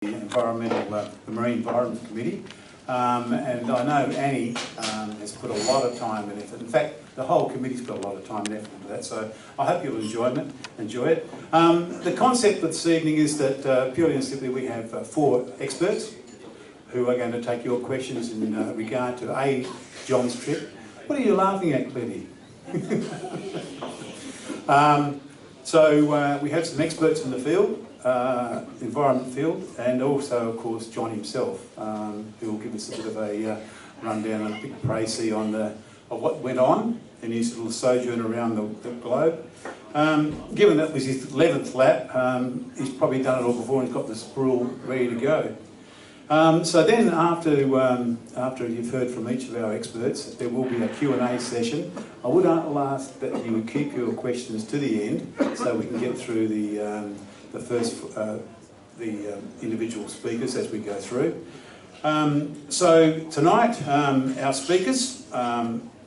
the Marine Environment Committee, and I know Annie has put a lot of time and effort. In fact, the whole committee's got a lot of time and effort into that, so I hope you'll enjoy it. The concept of this evening is that purely and simply we have 4 experts who are going to take your questions in regard to Jon's trip. What are you laughing at, Kliti? So we have some experts in the field, environment field, and also, of course, Jon himself, who will give us a bit of a rundown and a big précis on of what went on in his little sojourn around the globe. Given that was his 11th lap, he's probably done it all before and he's got the sprawl ready to go. So then after you've heard from each of our experts, there will be a Q&A session. I would ask that you would keep your questions to the end so we can get through the individual speakers as we go through. So tonight, our speakers,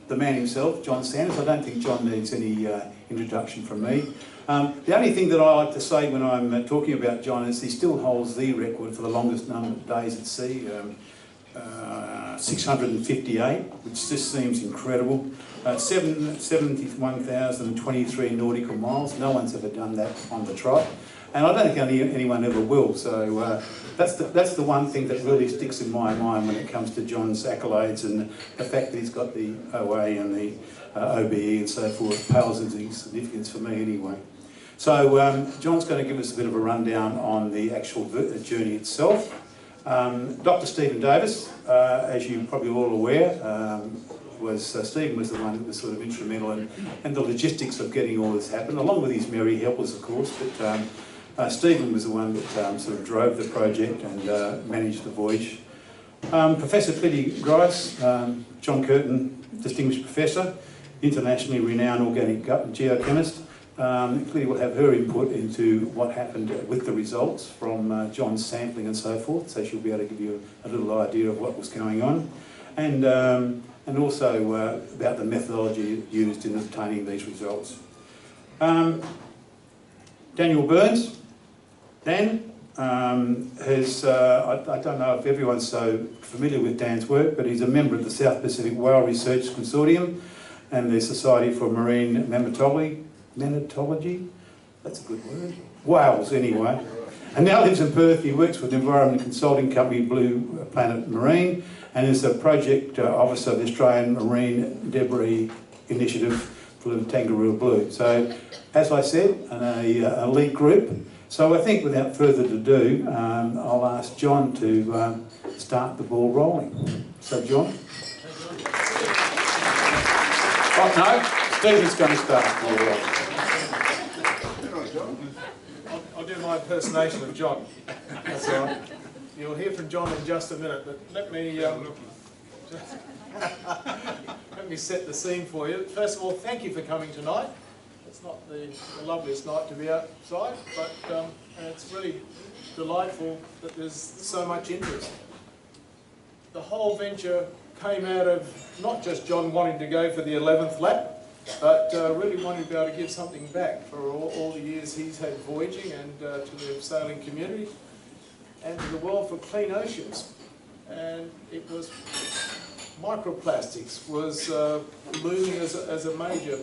the man himself, Jon Sanders. I don't think Jon needs any introduction from me. The only thing that I like to say when I'm talking about Jon is he still holds the record for the longest number of days at sea, 658, which just seems incredible. 71,023 nautical miles. No one's ever done that on the trot, and I don't think anyone ever will. So that's the one thing that really sticks in my mind when it comes to Jon's accolades, and the fact that he's got the OA and the OBE and so forth pales into significance for me anyway. So Jon's going to give us a bit of a rundown on the actual journey itself. Dr. Stephen Davis, as you're probably all aware, Stephen was the one that was sort of instrumental in the logistics of getting all this happen, along with his merry helpers, of course. But Stephen was the one that sort of drove the project and managed the voyage. Professor Kliti Grice, John Curtin, distinguished professor, internationally renowned organic geochemist. Kliti will have her input into what happened with the results from Jon's sampling and so forth, so she'll be able to give you a little idea of what was going on, and also about the methodology used in obtaining these results. Daniel Burns. Dan has, I don't know if everyone's so familiar with Dan's work, but he's a member of the South Pacific Whale Research Consortium and the Society for Marine Mammatology, that's a good word, whales anyway, and now lives in Perth. He works with the environment consulting company Blue Planet Marine and is a project officer of the Australian Marine Debris Initiative for the Tangaroa Blue. So, as I said, an elite group. So I think without further ado, I'll ask Jon to start the ball rolling. So Jon? Oh no, Stephen's going to start the ball rolling. I'll do my impersonation of Jon. That's all right. You'll hear from Jon in just a minute, but let me set the scene for you. First of all, thank you for coming tonight. It's not the loveliest night to be outside, but it's really delightful that there's so much interest. The whole venture came out of not just Jon wanting to go for the 11th lap, but really wanting to be able to give something back for all the years he's had voyaging, and to the sailing community and to the world for clean oceans. And it was microplastics was looming as a major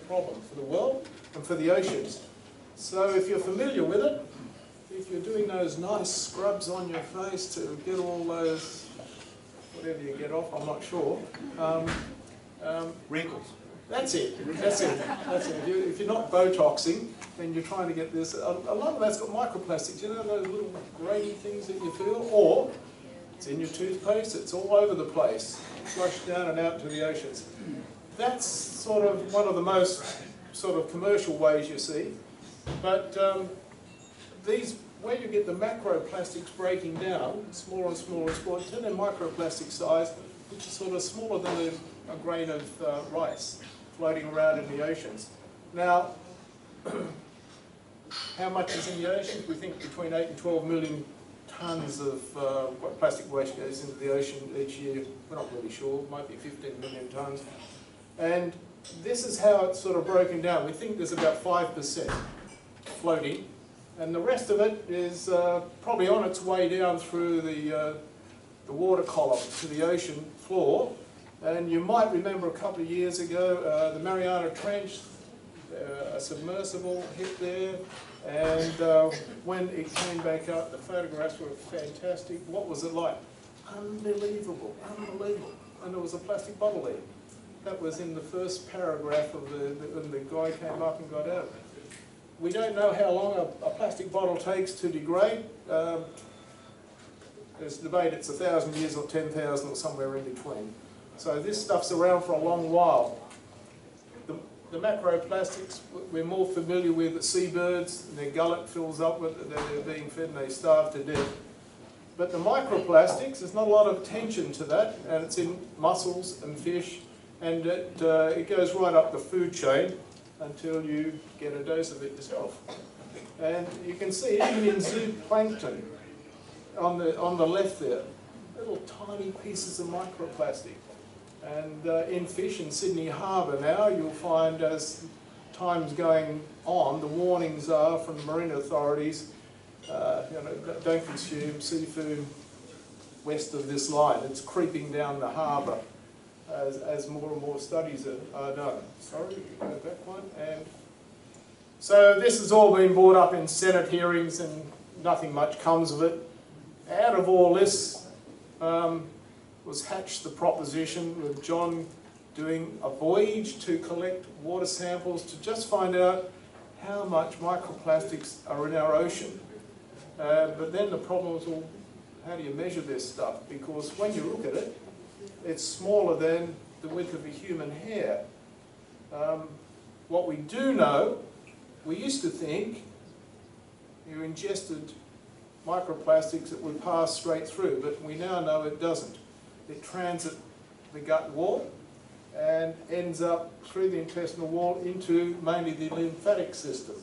problem for the world and for the oceans. So if you're familiar with it, if you're doing those nice scrubs on your face to get all those, whatever you get off, I'm not sure. Wrinkles. That's it. If you're not Botoxing, then you're trying to get this. A lot of that's got microplastics. You know those little grainy things that you feel? Or it's in your toothpaste, it's all over the place, flushed down and out to the oceans. That's sort of one of the most sort of commercial ways you see. But where you get the macroplastics breaking down, smaller and smaller and smaller, to their microplastic size, which is sort of smaller than a grain of rice floating around in the oceans. Now, how much is in the oceans? We think between 8 and 12 million tonnes of plastic waste goes into the ocean each year. We're not really sure, it might be 15 million tonnes. And this is how it's sort of broken down. We think there's about 5% floating, And the rest of it is probably on its way down through the water column to the ocean floor. And you might remember a couple of years ago, the Mariana Trench, a submersible hit there, and when it came back up, the photographs were fantastic. What was it like? Unbelievable, unbelievable. And there was a plastic bottle there. That was in the first paragraph of when the guy came up and got out. We don't know how long a plastic bottle takes to degrade. There's debate it's 1,000 years or 10,000 or somewhere in between. So this stuff's around for a long while. The macroplastics we're more familiar with, the seabirds, and their gullet fills up with it, they're being fed and they starve to death. But the microplastics, there's not a lot of attention to that, and it's in mussels and fish, and it goes right up the food chain until you get a dose of it yourself. And you can see even in zooplankton on the left there, little tiny pieces of microplastic. And in fish in Sydney Harbour now, you'll find as time's going on, the warnings are from the marine authorities, don't consume seafood west of this line. It's creeping down the harbour as more and more studies are done. Sorry, go back one. And so this has all been brought up in Senate hearings and nothing much comes of it. Out of all this was hatched the proposition with Jon doing a voyage to collect water samples to just find out how much microplastics are in our ocean. But then the problem was, well, how do you measure this stuff? Because when you look at it, it's smaller than the width of a human hair. What we do know, we used to think you ingested microplastics that would pass straight through, but we now know it doesn't. It transits the gut wall and ends up through the intestinal wall into mainly the lymphatic system.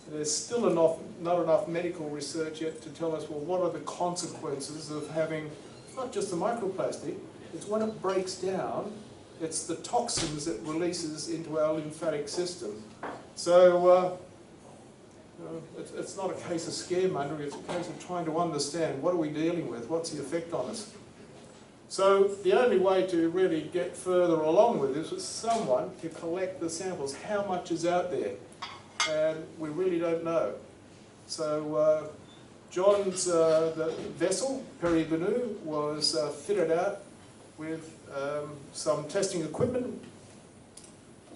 There's still not enough medical research yet to tell us, well, what are the consequences of having not just the microplastic, it's when it breaks down, it's the toxins it releases into our lymphatic system. So it's not a case of scaremongering, it's a case of trying to understand what are we dealing with, what's the effect on us. So the only way to really get further along with this was someone to collect the samples. How much is out there? And we really don't know. So Jon's the vessel, Peri Benu, was fitted out with some testing equipment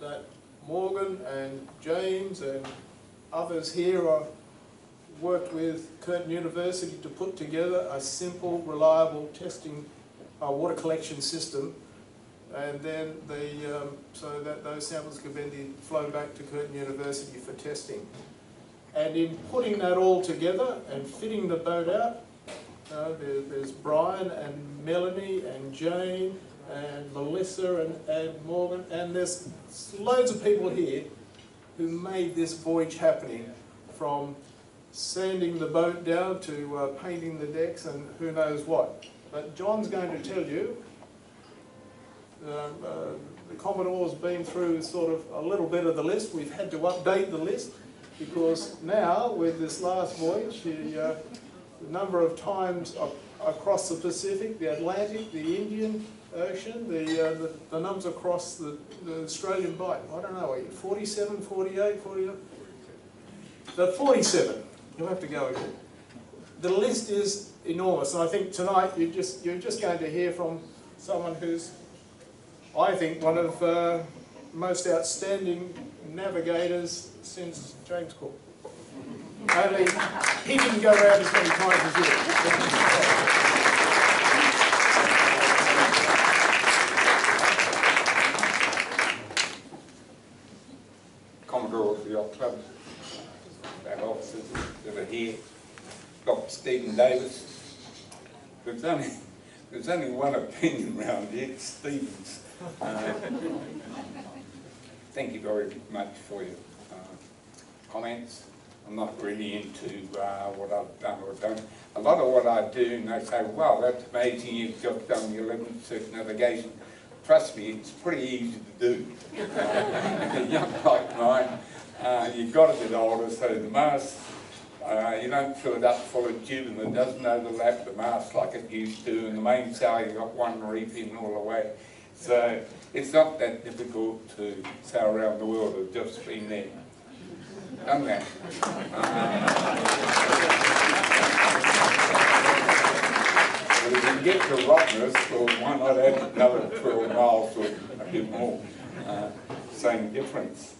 that Morgan and James and others here are worked with Curtin University to put together a simple, reliable testing water collection system, and then so that those samples could then be flown back to Curtin University for testing. And in putting that all together and fitting the boat out, there's Brian and Melanie and Jane and Melissa and Morgan, and there's loads of people here who made this voyage happening, from sanding the boat down to painting the decks and who knows what. But Jon's going to tell you, the Commodore's been through sort of a little bit of the list. We've had to update the list because now, with this last voyage, the number of times across the Pacific, the Atlantic, the Indian Ocean, the numbers across the Australian Bight, I don't know, 47, 48, 49? The 47, you'll have to go again. The list is enormous, and I think tonight you're just going to hear from someone who's, I think, one of the most outstanding navigators since James Cook. Only he didn't go around as many times as you. Commodore of the Yacht Club, our officers that are here, Dr. Stephen Davis. There's only one opinion round here, it's Stephen's. Thank you very much for your comments. I'm not really into what I've done or done. A lot of what I do, and they say, wow, that's amazing, you've just done your 11th circumnavigation. Trust me, it's pretty easy to do. A yacht like mine, you've got a bit older, so the mast You don't fill it up full of tube and it doesn't overlap the mast like it used to, and the mainsail you've got one reef in all the way. So it's not that difficult to sail around the world. I've just been there, done that. But if you get to rottenness, well, why not add another 12 miles or a bit more? Same difference.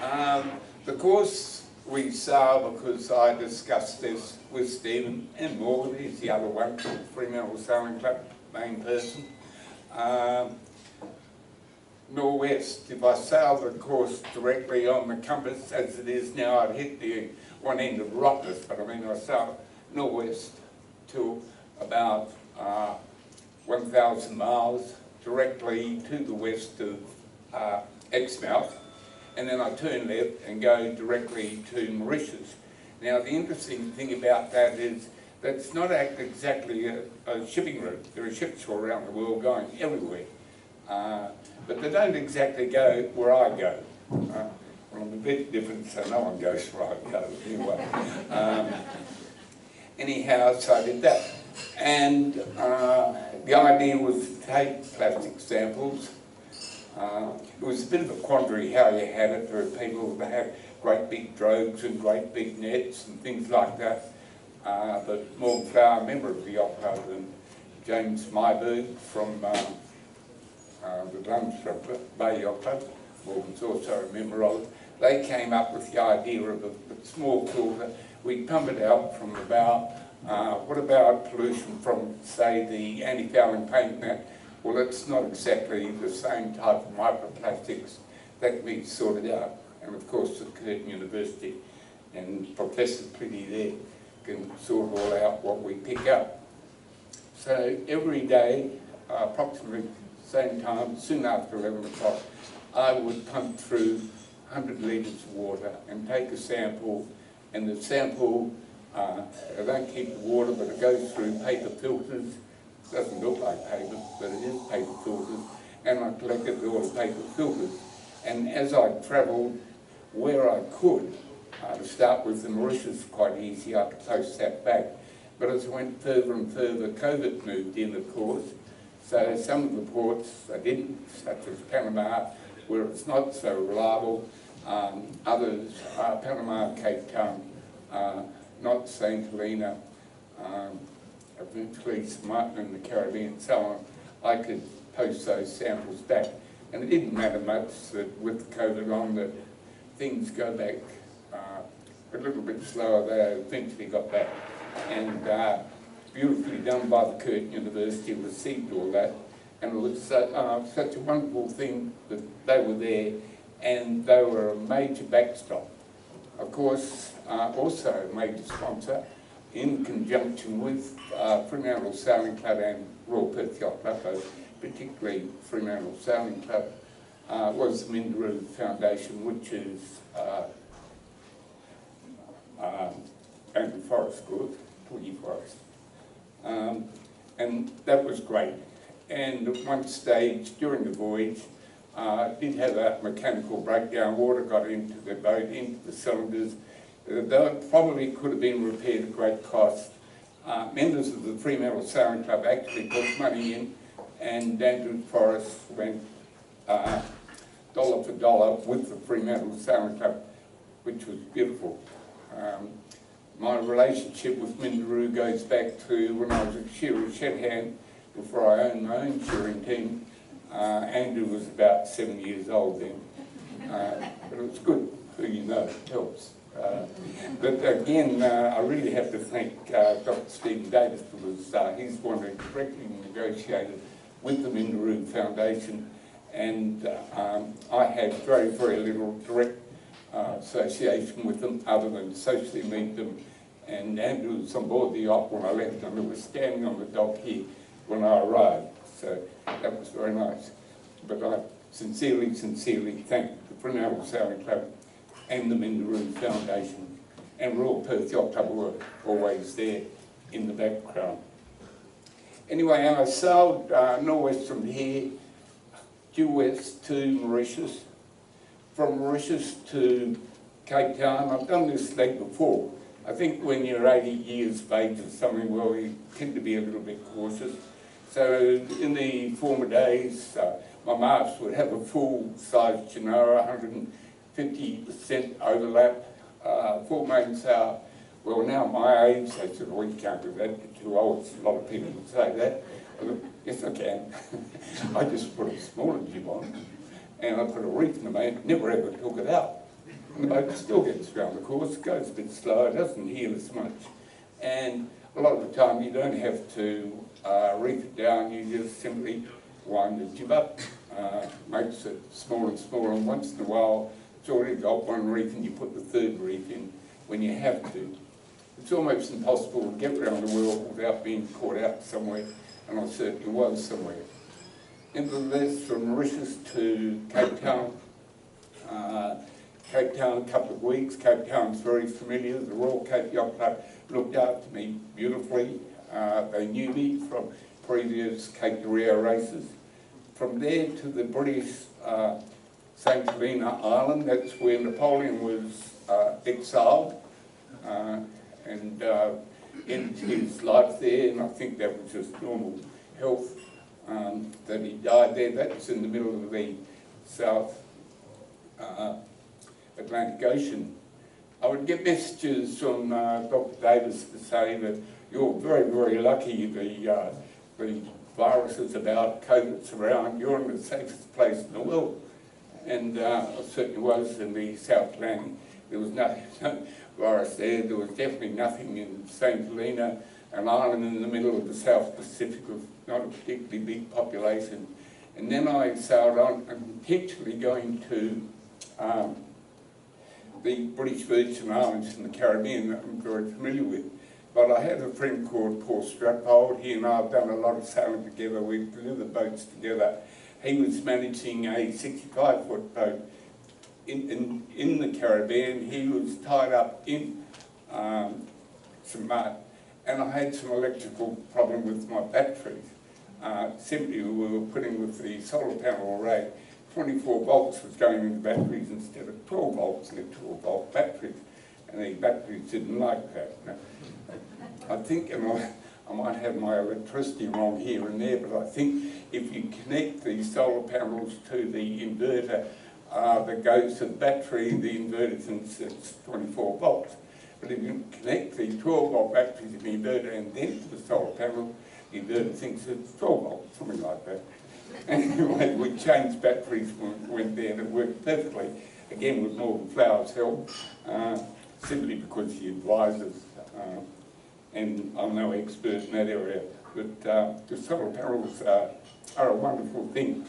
The course we sail, because I discussed this with Stephen and Morgan, he's the other one, Fremantle Sailing Club, main person. Northwest, if I sail the course directly on the compass as it is now, I'd hit the one end of rottenness, but I mean I sail northwest to about 1,000 miles directly to the west of Exmouth, and then I turn left and go directly to Mauritius. Now the interesting thing about that is that's not exactly a shipping route. There are ships all around the world going everywhere, but they don't exactly go where I go. Well, I'm a bit different, so no one goes where I go anyway. Anyhow, so I did that. And the idea was to take plastic samples. It was a bit of a quandary how you had it. There were people that had great big drogues and great big nets and things like that. But Morgan Flower, a member of the yacht club, and James Myberg from the Dunstra Bay Yacht Club, Morgan's also a member of it, they came up with the idea of a small filter. We pump it out from the bow. What about pollution from, say, the anti-fouling paint net? Well, it's not exactly the same type of microplastics that can be sorted out. And of course, at Curtin University and Professor Kliti there can sort all out what we pick up. So every day, approximately same time, soon after 11 o'clock, I would pump through 100 litres of water and take a sample, and the sample, I don't keep the water, but it goes through paper filters. It doesn't look like paper, but it is paper filters, and I collected all the paper filters. And as I travelled where I could, to start with the Mauritius was quite easy, I could post that back. But as I went further and further, COVID moved in, of course. So some of the ports I didn't, such as Panama, where it's not so reliable. Others, Panama, Cape Town, not St. Helena, eventually St. Martin in the Caribbean and so on. I could post those samples back. And it didn't matter much that with COVID on that things go back a little bit slower. They eventually got back. And beautifully done by the Curtin University, received all that. And it was such a wonderful thing that they were there, and they were a major backstop. Of course, also a major sponsor, in conjunction with Fremantle Sailing Club and Royal Perth Yacht Club, particularly Fremantle Sailing Club, was the Minderoo Foundation, which is Andrew Forest Group, Kliti Forest. And that was great. And at one stage during the voyage, did have a mechanical breakdown. Water got into the boat, into the cylinders. That probably could have been repaired at great cost. Members of the Fremantle Sailing Club actually put money in, and Andrew Forest went dollar for dollar with the Fremantle Sailing Club, which was beautiful. My relationship with Minderoo goes back to when I was a shearer shed hand before I owned my own shearing team. Andrew was about 7 years old then, but it was good who you know, it helps. But again, I really have to thank Dr. Stephen Davis, because he's the one that directly negotiated with the Minderoo Foundation, and I had very, very little direct association with them other than socially meet them. And Andrew was on board the yacht when I left, and he was standing on the dock here when I arrived. So that was very nice. But I sincerely, sincerely thank the Fremantle Sailing Club and the Minderoo Foundation, and Royal Perth Yacht Club were always there in the background. Anyway, I sailed northwest from here, due west to Mauritius, from Mauritius to Cape Town. I've done this leg before, I think when you're 80 years of age or something, well, you tend to be a little bit cautious. So in the former days, my masts would have a full-size Genoa, 150% overlap, full mainsail. Well, now at my age, they said, well, you can't do that, you're too old. A lot of people would say that. I go, yes, I can. I just put a smaller jib on, and I put a reef in the main, never ever took it out. And the boat still gets around the course, goes a bit slow, doesn't heel as much. And a lot of the time you don't have to reef it down, you just simply wind the jib up, makes it smaller and smaller, and once in a while it's already got one reef and you put the third reef in when you have to. It's almost impossible to get around the world without being caught out somewhere, and I certainly was somewhere. Nevertheless, from Mauritius to Cape Town, a couple of weeks. Cape Town's very familiar. The Royal Cape Yacht Club looked after me beautifully. They knew me from previous Cape Rio races. From there to the British St. Helena Island, that's where Napoleon was exiled and ended his life there, and I think that was just normal health that he died there. That's in the middle of the South Atlantic Ocean. I would get messages from Dr. Davis to say that you're very, very lucky, the virus is about, COVID's around, you're in the safest place in the world. And I certainly was in the South Atlantic. There was no virus there. There was definitely nothing in St. Helena, an island in the middle of the South Pacific with not a particularly big population. And then I sailed on, intentionally going to the British Virgin Islands in the Caribbean that I'm very familiar with. But I had a friend called Paul Straphold. He and I have done a lot of sailing together. We've delivered boats together. He was managing a 65-foot boat in the Caribbean. He was tied up in some mud, and I had some electrical problem with my batteries. Simply we were putting with the solar panel array, 24 volts was going in the batteries instead of 12 volts in the 12-volt batteries, and the batteries didn't like that. Now, I think, and I might have my electricity wrong here and there, but I think if you connect the solar panels to the inverter that goes to the battery, the inverter thinks it's 24 volts. But if you connect the 12-volt battery to the inverter and then to the solar panel, the inverter thinks it's 12 volts, something like that. Anyway, we changed batteries when we went there, and it worked perfectly, again with Morgan Flower's help, simply because he advises, and I'm no expert in that area, but the solar panels are a wonderful thing.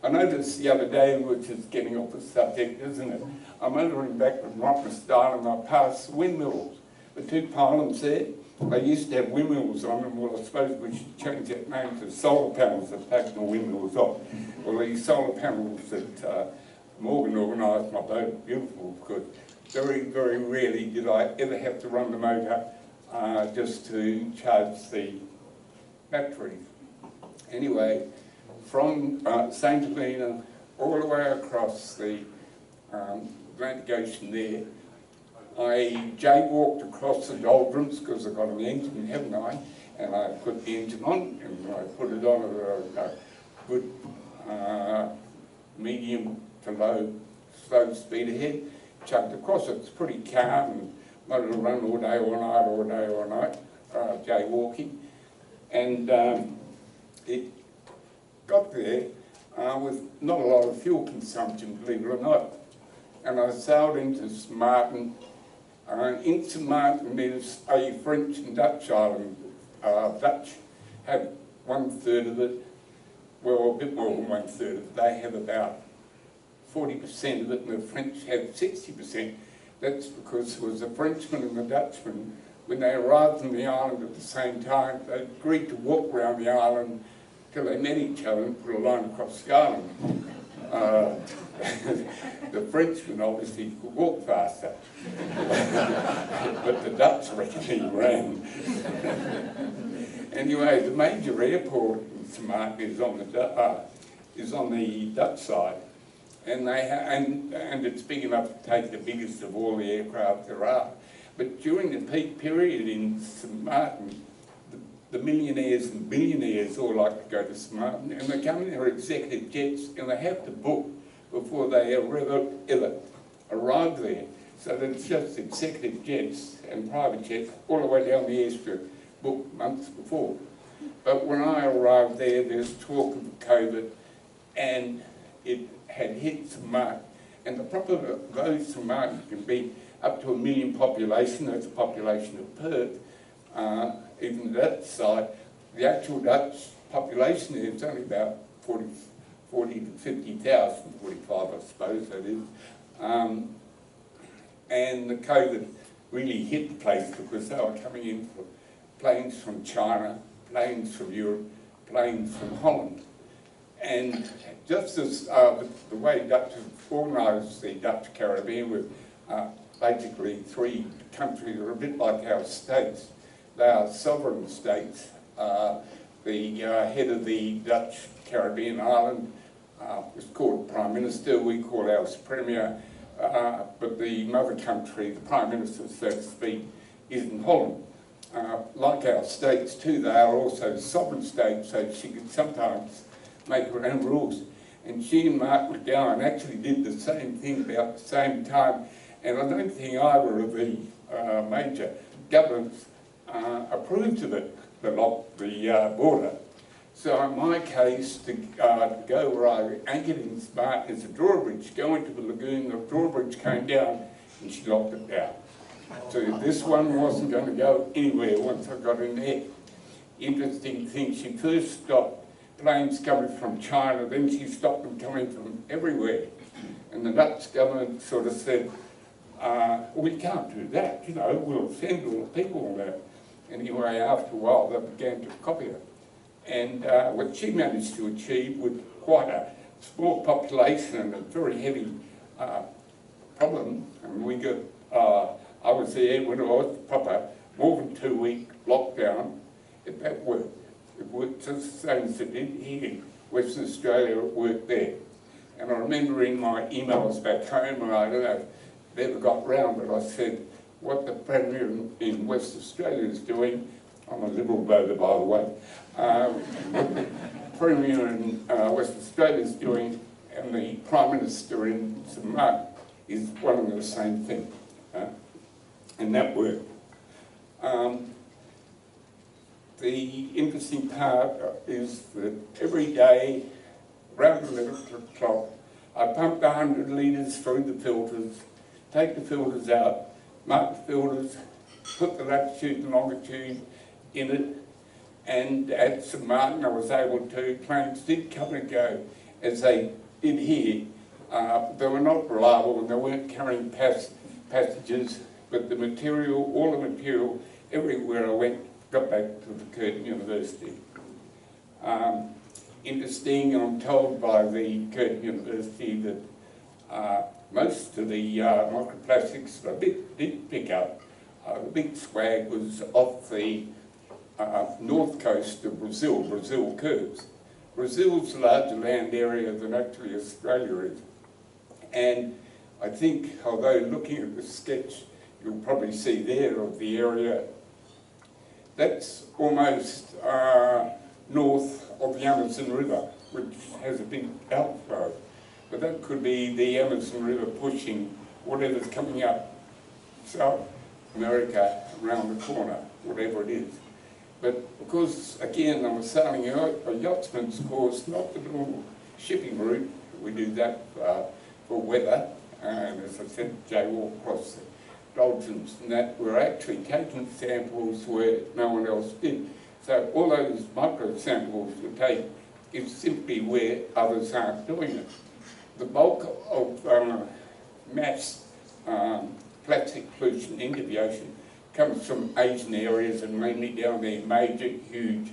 I noticed the other day, which is getting off the subject, isn't it? I'm motoring back from Rottnest Island, and I passed windmills. The two pylons there, they used to have windmills on them. Well, I suppose we should change that name to solar panels that take the windmills off. Well, these solar panels that Morgan organised my boat, beautiful, because very, very rarely did I ever have to run the motor just to charge the batteries. Anyway, from St. Helena all the way across the Atlantic Ocean there, I jaywalked across the doldrums because I've got an engine, haven't I? And I put the engine on, and I put it on at a good medium to low, slow speed ahead, chucked across it. It's pretty calm, and wanted to run all day, all night, jaywalking. And it got there with not a lot of fuel consumption, believe it or not. And I sailed into St. Martin. In St. Martin there's a French and Dutch island. Dutch have 1/3 of it, well, a bit more than 1/3 of it. They have about 40% of it, and the French have 60%. That's because there was a Frenchman and a Dutchman. When they arrived on the island at the same time, they agreed to walk around the island till they met each other and put a line across the island. The Frenchman obviously could walk faster, but the Dutch reckon he ran. Anyway, the major airport in St. Martin is on the Dutch side, and it's big enough to take the biggest of all the aircraft there are. But during the peak period in St Martin, the millionaires and billionaires all like to go to St Martin, and they come in their executive jets and they have to book before they ever arrive there. So that it's just executive jets and private jets all the way down the airstrip, booked months before. But when I arrived there, there's talk of COVID, and it had hit St Martin. And the proper road to St Martin can be up to 1 million population. That's the population of Perth. Even that side, the actual Dutch population there is only about 40 to 50,000, 45 I suppose that is. And the COVID really hit the place because they were coming in for planes from China, planes from Europe, planes from Holland. And just as the way Dutch have organised the Dutch Caribbean with basically 3 countries that are a bit like our states. They are sovereign states. The head of the Dutch Caribbean island is called Prime Minister. We call ours Premier. But the mother country, the Prime Minister, so to speak, is in Holland. Like our states too, they are also sovereign states, so she can sometimes make her own rules. And she and Mark McGowan actually did the same thing about the same time, and I don't think either of the major governments approved of it, the border. So in my case, to go where I anchored in Smart is a drawbridge, go into the lagoon, the drawbridge came down and she locked it down. So this one wasn't going to go anywhere once I got in there. Interesting thing, she first stopped planes coming from China, then she stopped them coming from everywhere. And the Dutch government sort of said, we can't do that, you know, we'll offend all the people on that. Anyway, after a while, they began to copy it. And what she managed to achieve with quite a small population and a very heavy problem, and we got, I was there when it was proper, more than 2-week lockdown, that worked. It worked just the same as it did here in Western Australia, it worked there. And I remember in my emails back home, and I don't know if they ever got round, but I said, what the Premier in West Australia is doing, I'm a Liberal voter by the way, what the Premier in West Australia is doing and the Prime Minister in St Martin is one and the same thing. And that worked. The interesting part is that every day, around 11 o'clock, I pumped 100 litres through the filters, take the filters out, mark the filters, put the latitude and longitude in it, and at St Martin I was able to, planes did come and go as they did here. They were not reliable and they weren't carrying passengers, but the material, all the material, everywhere I went, got back to the Curtin University. Interesting, I'm told by the Curtin University that most of the microplastics that I did pick up, the big swag was off the north coast of Brazil, Brazil curves. Brazil's a larger land area than actually Australia is. And I think, although looking at the sketch, you'll probably see there of the area, that's almost north of the Amazon River, which has a big outflow. But that could be the Amazon River pushing whatever's coming up South America around the corner, whatever it is. But because, again, I'm sailing a yachtsman's course, not the normal shipping route, we do that for weather, and as I said, jaywalk across the dolphins and that, we're actually taking samples where no one else did. So all those micro samples we take is simply where others aren't doing it. The bulk of mass plastic pollution into the ocean comes from Asian areas and mainly down their major, huge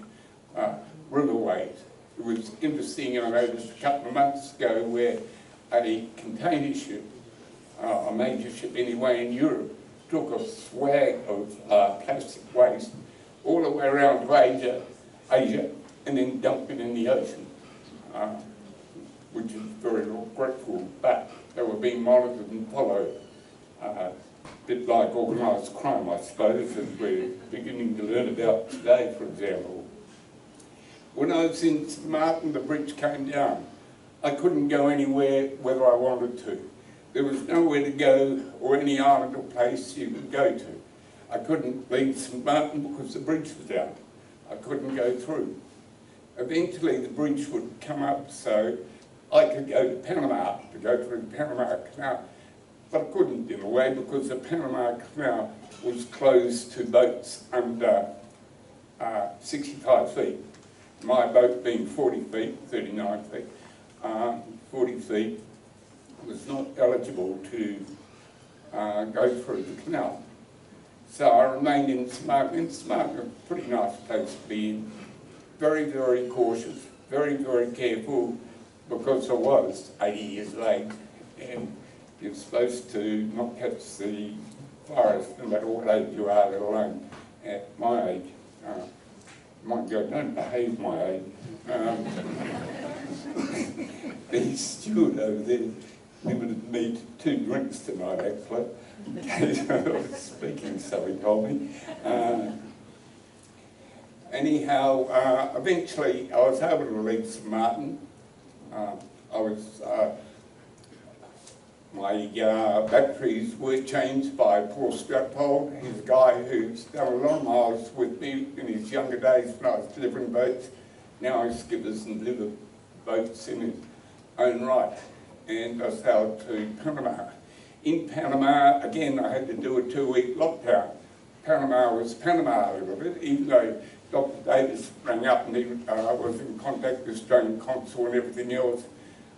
riverways. It was interesting, I noticed a couple of months ago where a container ship, a major ship anyway in Europe, took a swag of plastic waste all the way around to Asia, and then dumped it in the ocean, which is very regretful, but they were being monitored and followed. bit like organised crime, I suppose, as we're beginning to learn about today, for example. When I was in St Martin, the bridge came down. I couldn't go anywhere whether I wanted to. There was nowhere to go or any island or place you could go to. I couldn't leave St Martin because the bridge was down. I couldn't go through. Eventually the bridge would come up so I could go to Panama, to go through the Panama Canal. But I couldn't in a way because the Panama Canal was closed to boats under 65 feet. My boat being 40 feet, 39 feet, 40 feet, was not eligible to go through the canal. So I remained in St Martin. St Martin was a pretty nice place to be in. Very, very cautious, very, very careful, because I was 80 years old, and you're supposed to not catch the virus no matter what age you are, let alone at my age. Mind you, I don't behave my age. The steward over there limited me to 2 drinks tonight, actually. I was speaking, so he told me. Anyhow, eventually I was able to leave St Martin. My batteries were changed by Paul Stratpold. He's a guy who's done a lot of miles with me in his younger days when I was delivering boats. Now he skippers and delivers boats in his own right. And I sailed to Panama. In Panama, again, I had to do a 2-week lockdown. Panama was Panama a little bit, even though Dr. Davis rang up and he was in contact with the Australian consul and everything else.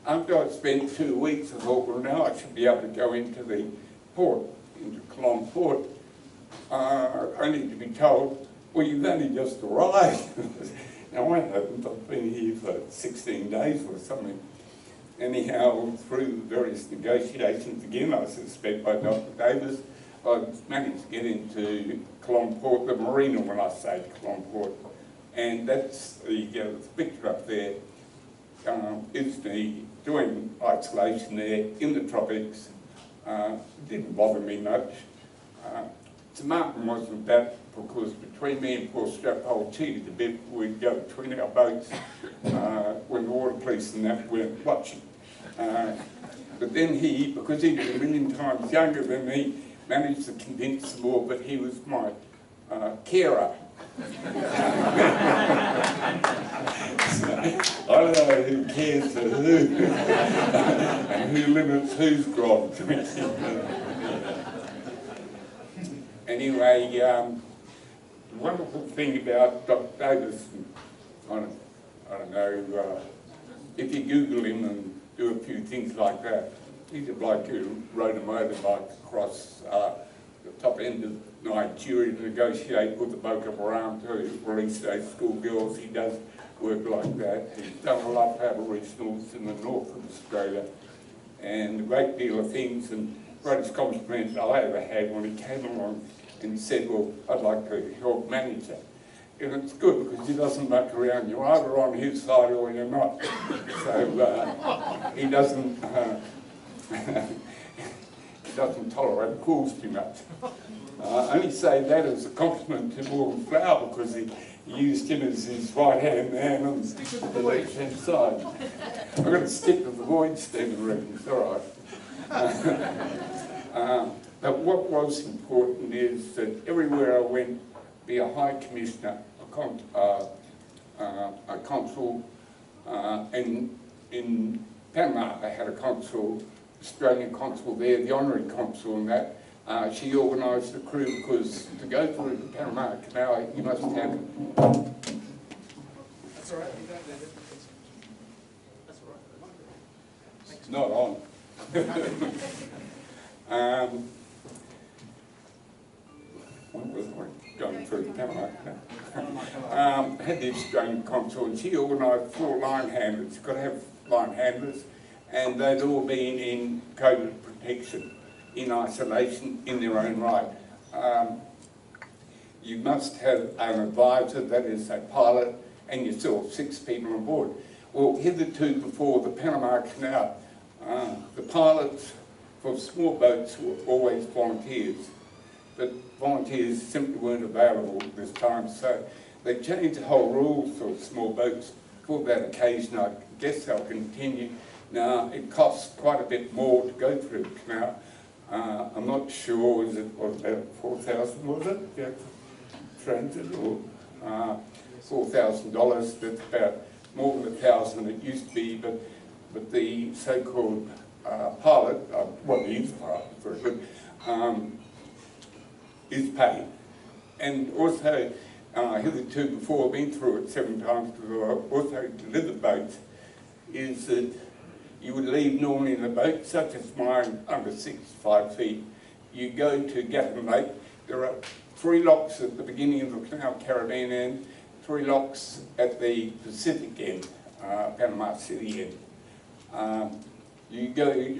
After I spent 2 weeks, I thought, well, now I should be able to go into the port, into Colombo port, only to be told, well, you've only just arrived. Now, I haven't. I've been here for 16 days or something. Anyhow, through various negotiations, again, I suspect by Dr. Davis, I managed to get into Colombo port, the marina when I say Colombo port. And that's the picture up there. Is me doing isolation there in the tropics. It didn't bother me much. St Martin wasn't that, because between me and Paul Stratpold cheated a bit. We'd go between our boats when the water police and that weren't watching. But then he, because he was a million times younger than me, managed to convince them all, but he was my carer. So, I don't know who cares for who and who limits whose grog. Anyway, the wonderful thing about Dr. Davis, I don't know, if you Google him and do a few things like that, he's a bloke who rode a motorbike across the top end of Nigeria to negotiate with the Boko Haram to release those schoolgirls. He does work like that. He's done a lot of Aboriginals in the north of Australia and a great deal of things, and the greatest compliment I ever had when he came along and said, well, I'd like to help manage that. And it's good because he doesn't muck around. You're either on his side or you're not. So he doesn't he doesn't tolerate calls too much. I only say that as a compliment to Morgan Flower because he used him as his right-hand man on the left-hand side. I'm going to stick with the Voyage, Stephen Reed, it's all right. But what was important is that everywhere I went, be a High Commissioner, a consul, and in Panama I had a consul, Australian consul there, the honorary consul and that. She organised the crew because to go through the Panama Canal you must have... That's all right, you don't need it. That's all right. It's not on. What was I going through the Panama Canal? Had the Australian consul and she organised 4 line handlers. You've got to have line handlers, and they'd all been in COVID protection, in isolation, in their own right. You must have an advisor, that is a pilot, and yourself, 6 people on board. Well, hitherto before the Panama Canal, the pilots for small boats were always volunteers. but volunteers simply weren't available this time, so they changed the whole rules for small boats for that occasion. I guess they'll continue. Now, it costs quite a bit more to go through the canal. I'm not sure, was about 4,000, was it? Yeah, transit, or $4,000. That's about more than 1,000 it used to be, but the so-called pilot, well, he is a pilot, very good, is paid. And also, hitherto before, I've been through it 7 times, because I also delivered boats, is that you would leave normally in a boat, such as mine, under 65 feet. You go to Gatton Lake. There are 3 locks at the beginning of the Canal Caribbean end, 3 locks at the Pacific end, Panama City end. You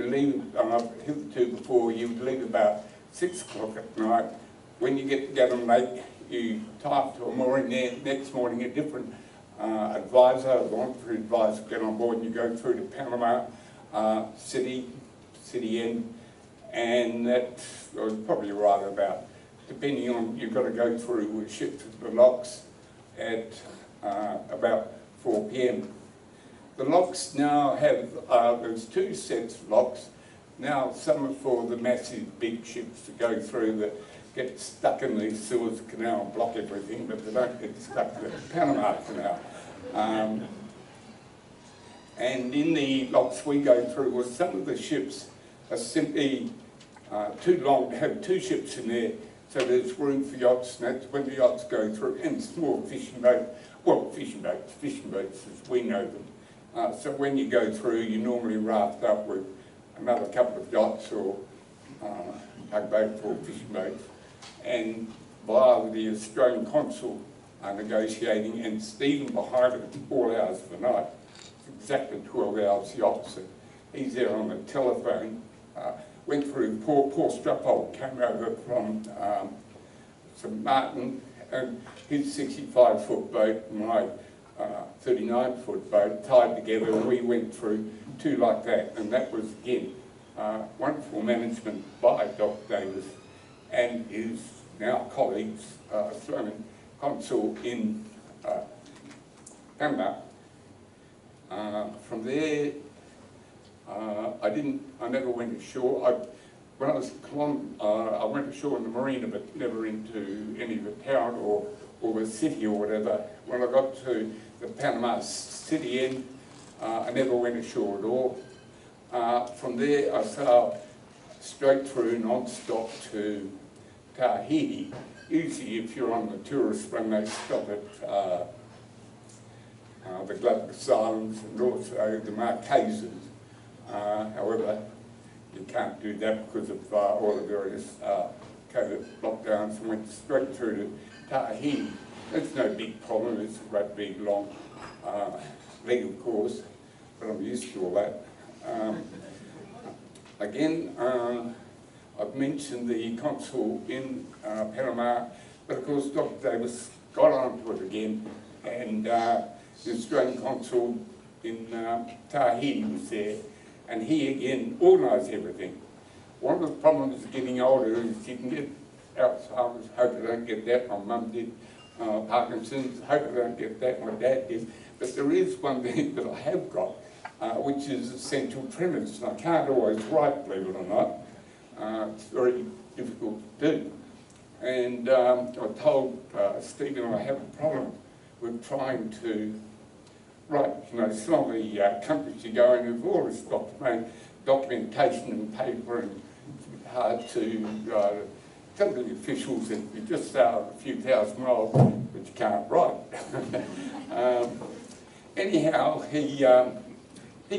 leave, hitherto before, you would leave about 6 o'clock at night. When you get to Gatton Lake, you tie up to a mooring there. Next morning, a different advisor, a voluntary advisor, get on board, and you go through to Panama City end, and that was probably right about, depending on, you've got to go through with ships to the locks at about 4 p.m. The locks now have, there's 2 sets of locks. Now some are for the massive big ships to go through that get stuck in the Suez Canal and block everything, but they don't get stuck in the Panama Canal. And in the locks we go through, well, some of the ships are simply too long to have 2 ships in there, so there's room for yachts, and that's when the yachts go through, and small fishing boats, well, fishing boats as we know them. So when you go through, you normally raft up with another couple of yachts or tugboats or fishing boats, and while the Australian consul are negotiating, and Stephen behind it all hours of the night, it's exactly 12 hours the opposite. He's there on the telephone, went through, Paul Strappold came over from St Martin, and his 65-foot boat, my 39-foot boat, tied together, and we went through 2 like that, and that was, again, wonderful management by Dr. Davis and his now colleagues, Australian consul in Panama. From there, I never went ashore. When I was in Colombia, I went ashore in the marina, but never into any of the town or the city or whatever. When I got to the Panama City end, I never went ashore at all. From there, I sailed straight through, non-stop to Tahiti. Usually, if you're on the tourist run, they stop at the Galapagos Islands and also the Marquesas. However, you can't do that because of all the various COVID lockdowns, and went straight through to Tahiti. It's no big problem, it's a great big long leg, of course, but I'm used to all that. Again, I've mentioned the consul in Panama, but of course Dr. Davis got onto it again, and the Australian consul in Tahiti was there, and he again organised everything. One of the problems of getting older is you can get Alzheimer's, hope I don't get that, my mum did, Parkinson's, hope I don't get that, my dad did, but there is one thing that I have got, which is essential tremors, and I can't always write, believe it or not. It's very difficult to do. And I told Stephen I have a problem with trying to write, some of the countries you go in have all this documentation and paper, and it's hard to tell the officials that you just sailed a few thousand miles, but you can't write. Anyhow, he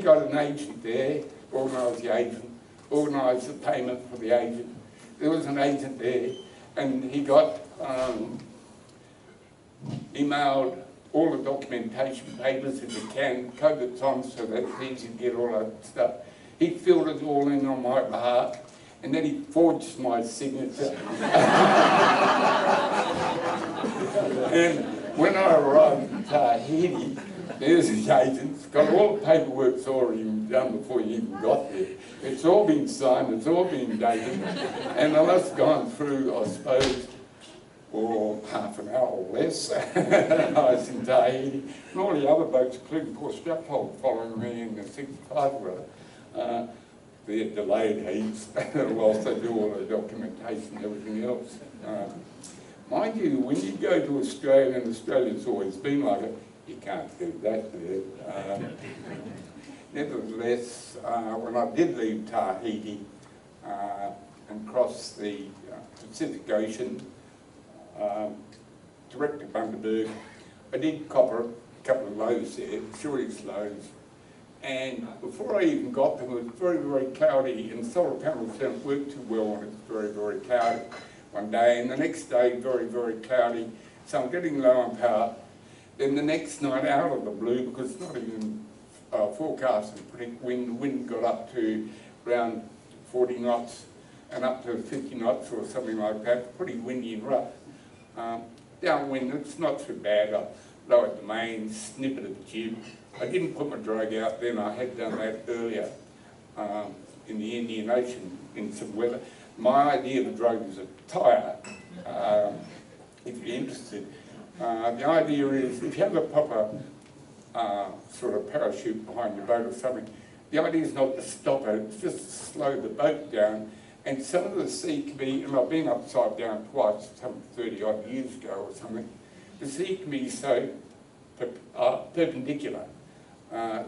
got an agent there, organised the agent, organised the payment for the agent. There was an agent there, and he got emailed all the documentation papers if you can, COVID on so that it's easy to get all that stuff. He filled it all in on my behalf, and then he forged my signature. And when I arrived in Tahiti, There's the agent. It's got all the paperwork's already done before you even got there. It's all been signed, it's all been dated, and I must have gone through, I suppose, for half an hour or less. I was in Tahiti, and all the other boats, including poor Straphold, following me in the 65 wheeler. They're delayed heaps, whilst they do all the documentation and everything else. Mind you, when you go to Australia, and Australia's always been like it, you can't do that there. Nevertheless, when I did leave Tahiti and cross the Pacific Ocean, direct to Bundaberg, I did copper a couple of lows there, serious lows. And before I even got them, it was very, very cloudy, and solar panels don't work too well when it's very, very cloudy one day, and the next day, very, very cloudy. So I'm getting low on power. Then the next night, out of the blue, because it's not even forecast to predict wind, the wind got up to around 40 knots and up to 50 knots or something like that, pretty windy and rough. Downwind, it's not too bad. I lowered the main, snippet of the tube. I didn't put my drag out then, I had done that earlier in the Indian Ocean in some weather. My idea of a drag is a tyre, if you're interested. The idea is, if you have a proper sort of parachute behind your boat or something, the idea is not to stop it, it's just to slow the boat down. And some of the sea can be, and I've been upside down twice, some 30 odd years ago or something, the sea can be so perpendicular,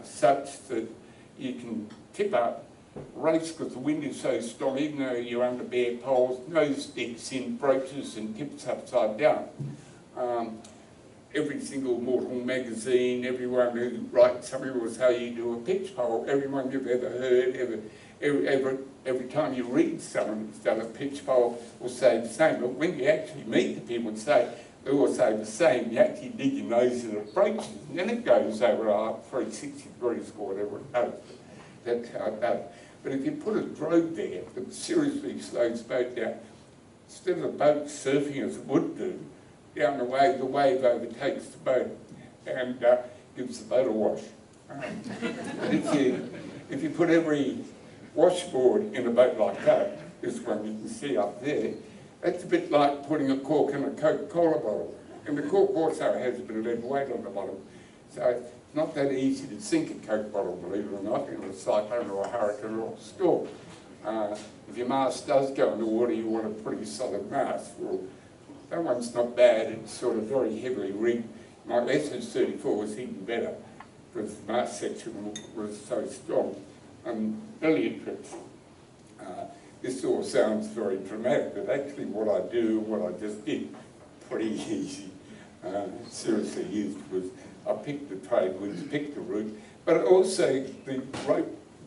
such that you can tip up, race because the wind is so strong, even though you're under bare poles, nose sticks in broaches and tips upside down. Every single mortal magazine, everyone who writes something will say you do a pitch pole, everyone you've ever heard, every time you read someone who's done a pitch pole will say the same, but when you actually meet the people and say, they all say the same, you actually dig your nose in the broaches, and then it goes over 360 degrees or whatever it does. That's how it does. But if you put a drogue there that seriously slows the boat down, instead of the boat surfing as it would do, down the wave overtakes the boat and gives the boat a wash. If you put every washboard in a boat like that, this one you can see up there, it's a bit like putting a cork in a Coca-Cola bottle. And the cork also has a bit of lead weight on the bottom. So it's not that easy to sink a Coke bottle, believe it or not, in a cyclone or a hurricane or a storm. If your mast does go in the water, you want a pretty solid mast. Well, that one's not bad, it's sort of very heavily rigged. My SS34 was even better because the mast section was so strong. Brilliant trips. This all sounds very dramatic, but actually what I do, what I just did, pretty easy. Seriously used was, I picked the trade winds, picked the route, but also the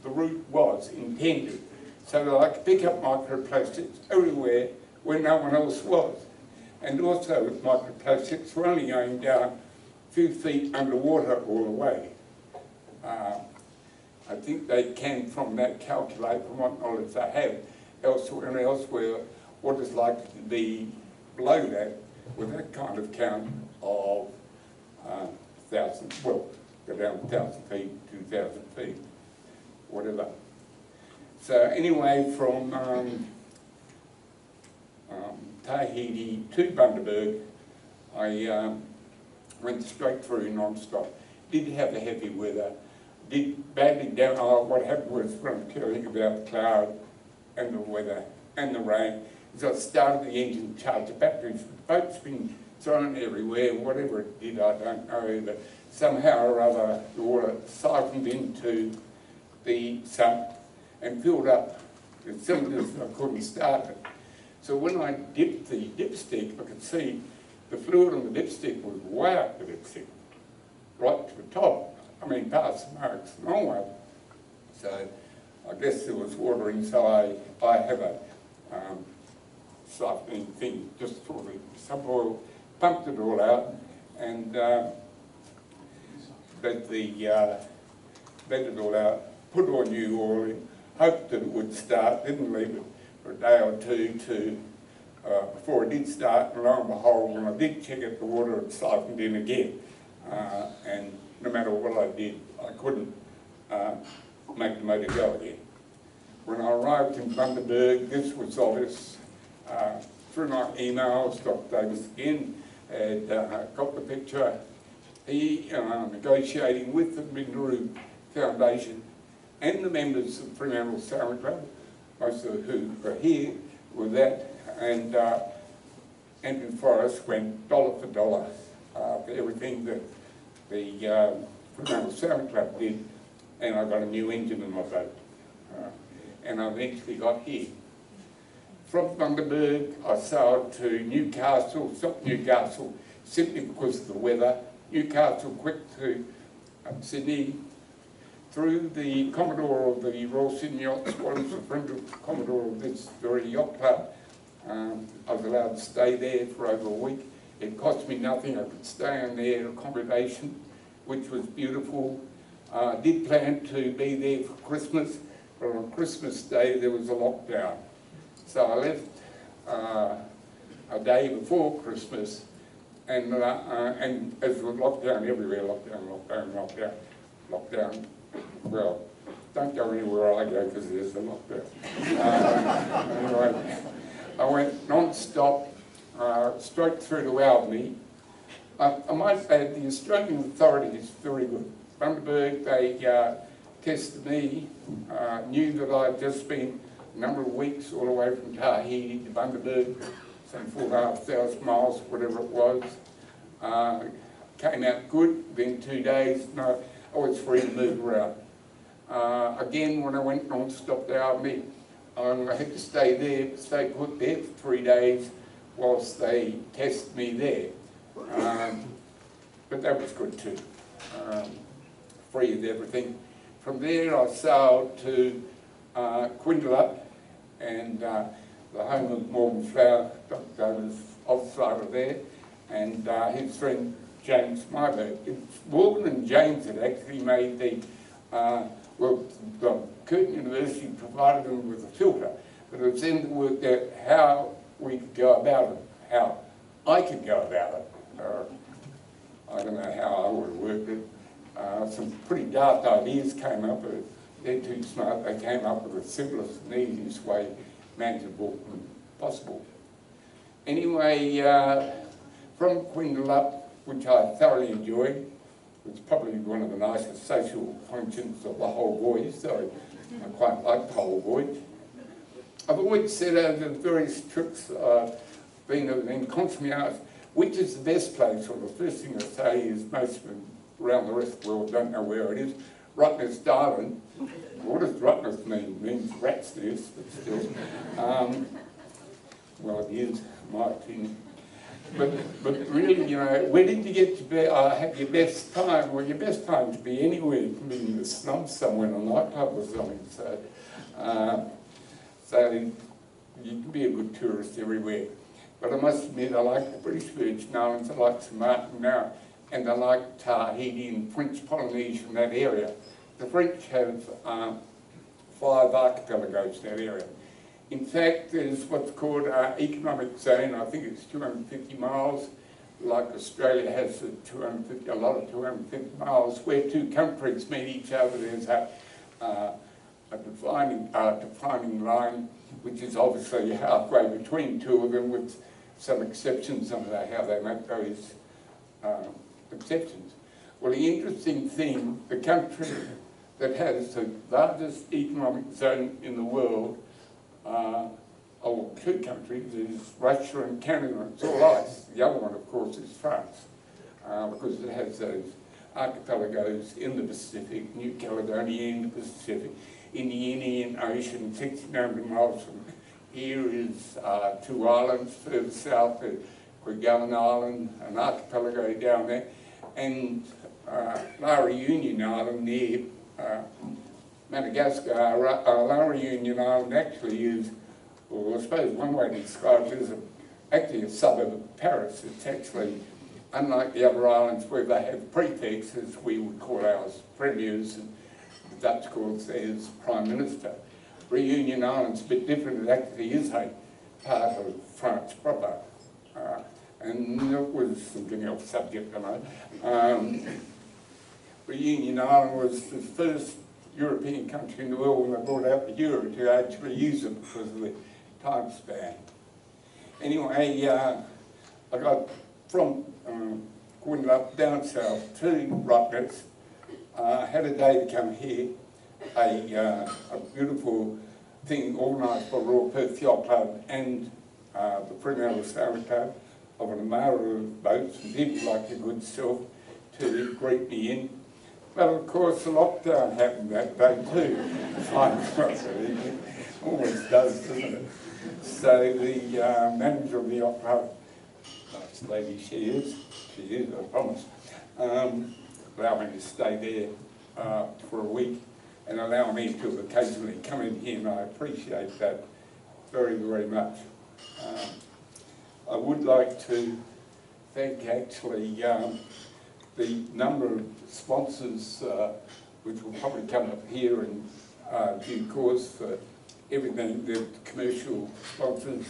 route was intended so that I could pick up microplastics everywhere where no one else was. And also with microplastics, we're only going down a few feet underwater all the way. I think they can, from that, calculate from what knowledge they have elsewhere what it's likely to be below that with that kind of count of 1,000, well, go down 1,000 feet, 2,000 feet, whatever. So anyway, from Tahiti to Bundaberg, I went straight through non-stop. Did have the heavy weather, did badly down. What happened was, when I'm caring about the cloud and the weather and the rain, is I started the engine, charged the batteries. The boat's been thrown everywhere, whatever it did, I don't know, but somehow or other the water siphoned into the sump and filled up the cylinders and I couldn't start it. So when I dipped the dipstick, I could see the fluid on the dipstick was way up the dipstick, right to the top. I mean, past the marks, long way. So I guess there was water in, so I have a siphoning thing, just for the sub oil, pumped it all out, and let it all out, put all new oil in, hoped that it would start, didn't leave it for a day or two before it did start, and lo and behold, when I did check it, the water had siphoned in again. And no matter what I did, I couldn't make the motor go again. When I arrived in Bundaberg, this was obvious. Through my emails, Dr. Davis again had got the picture. He negotiating with the Minderoo Foundation and the members of Fremantle Sailing Club, most of who are here, with that, and Andrew Forrest went dollar for dollar for everything that the Fremantle Sailing Club did, and I got a new engine in my boat, and I eventually got here. From Bundaberg, I sailed to Newcastle, stopped Newcastle simply because of the weather. Newcastle, quick to Sydney, through the Commodore of the Royal Sydney Yacht Squad, was a friend of the Commodore of this very yacht club. I was allowed to stay there for over a week. It cost me nothing. I could stay in their accommodation, which was beautiful. I did plan to be there for Christmas, but on Christmas Day there was a lockdown. So I left a day before Christmas, and as with lockdown everywhere, lockdown. Well, don't go anywhere I go because there's a lockdown. Anyway, I went non-stop straight through to Albany. I might add the Australian authorities is very good. Bundaberg, they tested me, knew that I'd just been a number of weeks all the way from Tahiti to Bundaberg, some 4,500 miles, whatever it was. Came out good, within 2 days, no, I was free to move around. Again, when I went non-stop to Albany, I had to stay put there for 3 days whilst they tested me there. But that was good too, free of everything. From there I sailed to Quindalup, and the home of Morgan Flower, Dr. Davis, officer there, and his friend James Myberg. Morgan and James had actually made the Curtin University provided them with a filter, but it was then to work out how we could go about it, how I could go about it. I don't know how I would have worked it. Some pretty daft ideas came up, but they're too smart. They came up with the simplest and easiest way manageable and possible. Anyway, from Quindalup, which I thoroughly enjoyed, it was probably one of the nicest social functions of the whole voyage, so I quite liked the whole voyage. I've always said over the various trips I've been and constantly asked, which is the best place? Well, the first thing I say is most of them around the rest of the world don't know where it is. Rottnest Island. What does Rottnest mean? It means rat's nest, but still. Well, it is, in my opinion. But really, you know, where did you get to have your best time? Well, your best time to be anywhere. You can be in the slums somewhere in a nightclub or something. So you can be a good tourist everywhere. But I must admit, I like the British Virgin Islands, I like St Martin now, and I like Tahiti and French Polynesia in that area. The French have 5 archipelagos in that area. In fact, there's what's called an economic zone. I think it's 250 miles, like Australia has a lot of 250 miles, where 2 countries meet each other. There's a defining line, which is obviously halfway between 2 of them, with some exceptions on how they make those exceptions. Well, the interesting thing, the country that has the largest economic zone in the world, 2 countries, is Russia and Canada. It's all ice. The other one, of course, is France, because it has those archipelagos in the Pacific, New Caledonia in the Pacific, in the Indian Ocean, 1,600 miles from here is 2 islands further south, Kerguelen Island, an archipelago down there, and La Reunion Island near Madagascar. La Reunion Island actually is, well, I suppose one way to describe it is actually a suburb of Paris. It's actually, unlike the other islands where they have prefects, we would call ours premiers, and the Dutch calls theirs Prime Minister. Reunion Island's a bit different. It actually is a part of France proper. And it was something else subject, I know. Union Island was the first European country in the world when they brought out the euro to actually use it because of the time span. Anyway, I got from Gwynedd down south to Rottnest. Had a day to come here, a beautiful thing organised by Royal Perth Yacht Club and the Fremantle Sailing Club of an armada of boats and people like your good self to greet me in. But of course the lockdown happened that day too. Always does, doesn't it? So the manager of the yacht club, nice lady she is, I promise, allowed me to stay there for a week and allow me to occasionally come in here, and I appreciate that very, very much. I would like to thank actually the number of sponsors which will probably come up here in due course for everything, the commercial sponsors.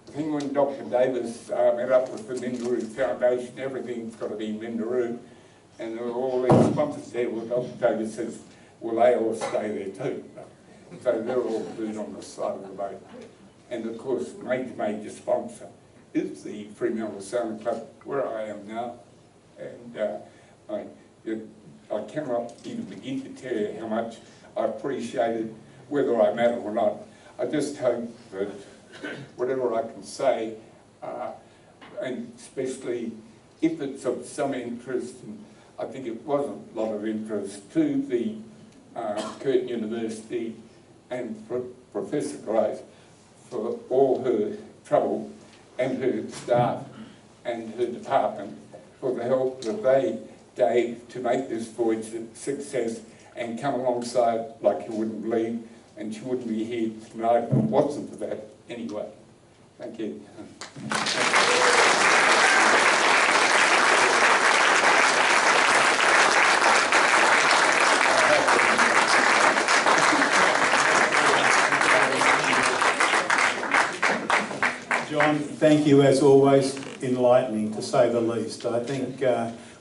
I think when Dr. Davis met up with the Minderoo Foundation, everything's got to be Minderoo, and there were all these sponsors there. Well, Dr. Davis says, well, they all stay there too. So they're all glued on the side of the boat. And of course, major sponsor is the Fremantle Sailing Club, where I am now. And I cannot even begin to tell you how much I appreciate it, whether I'm at it or not. I just hope that whatever I can say, and especially if it's of some interest, and I think it was a lot of interest to the Curtin University and Professor Grice for all her trouble, and her staff and her department for the help that they gave to make this voyage a success and come alongside like you wouldn't believe, and she wouldn't be here tonight if it wasn't for that anyway. Thank you. John, thank you as always, enlightening to say the least. I think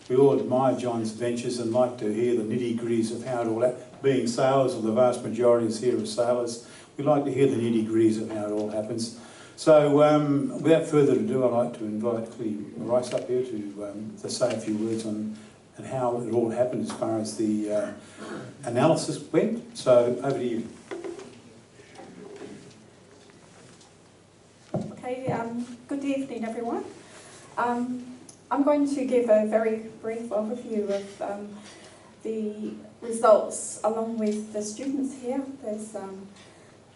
we all admire John's ventures and like to hear the nitty-gritties of how it all happens. Being sailors, or the vast majority is here are sailors, we like to hear the nitty-gritties of how it all happens. So without further ado, I'd like to invite Grice up here to say a few words on and how it all happened as far as the analysis went. So over to you. Okay, good evening everyone. I'm going to give a very brief overview of the results along with the students here. There's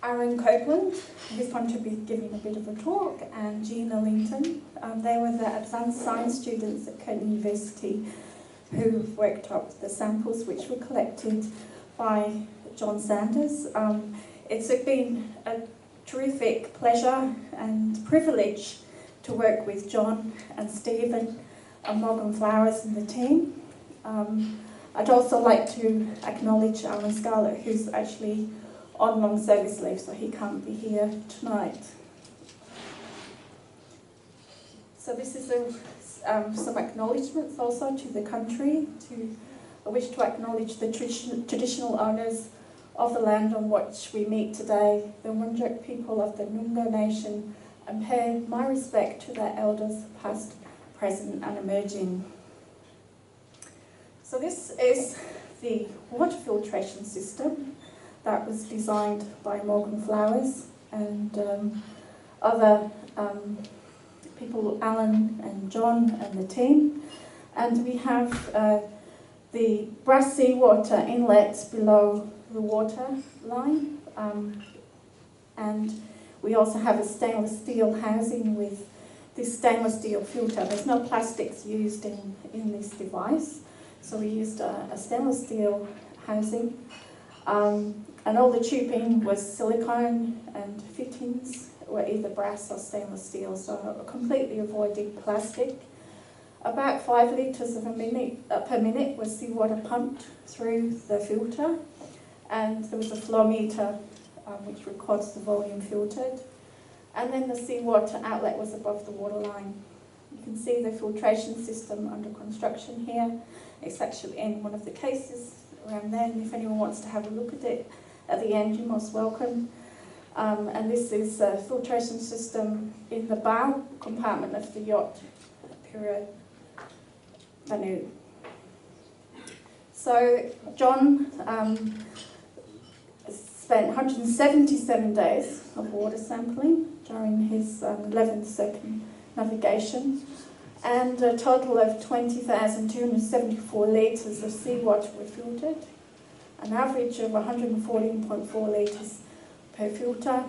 Aaron Copeland, who's going to be giving a bit of a talk, and Gina Linton. They were the advanced science students at Curtin University who worked up the samples which were collected by Jon Sanders. It's been a terrific pleasure and privilege to work with John and Stephen and Morgan Flowers and the team. I'd also like to acknowledge Alan Scarlett, who's actually on long service leave, so he can't be here tonight. So this is some acknowledgements also to the country. I wish to acknowledge the traditional owners of the land on which we meet today, the Whundjuk people of the Noongar Nation, and pay my respect to their elders, past, present and emerging. So this is the water filtration system that was designed by Morgan Flowers and other people, Alan and John and the team. And we have the brass seawater inlets below the water line, and we also have a stainless steel housing with this stainless steel filter. There's no plastics used in this device, so we used a stainless steel housing, and all the tubing was silicone and fittings were either brass or stainless steel, so completely avoiding plastic. About 5 litres per minute was seawater pumped through the filter, and there was a flow meter which records the volume filtered, and then the seawater outlet was above the waterline. You can see the filtration system under construction here. It's actually in one of the cases around there, and if anyone wants to have a look at it at the end, you're most welcome. And this is a filtration system in the bow compartment of the yacht, period. So John spent 177 days of water sampling during his 11th circumnavigation, and a total of 20,274 litres of seawater were filtered, an average of 114.4 litres per filter,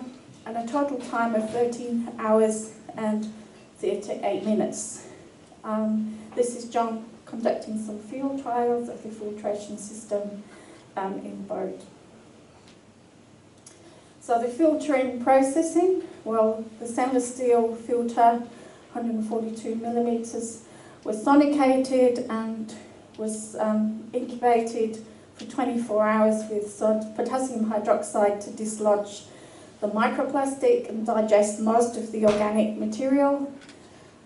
and a total time of 13 hours and 38 minutes. This is John conducting some field trials of the filtration system in boat. So the filtering processing, well, the stainless steel filter, 142 millimetres, was sonicated and was incubated for 24 hours with potassium hydroxide to dislodge the microplastic and digest most of the organic material.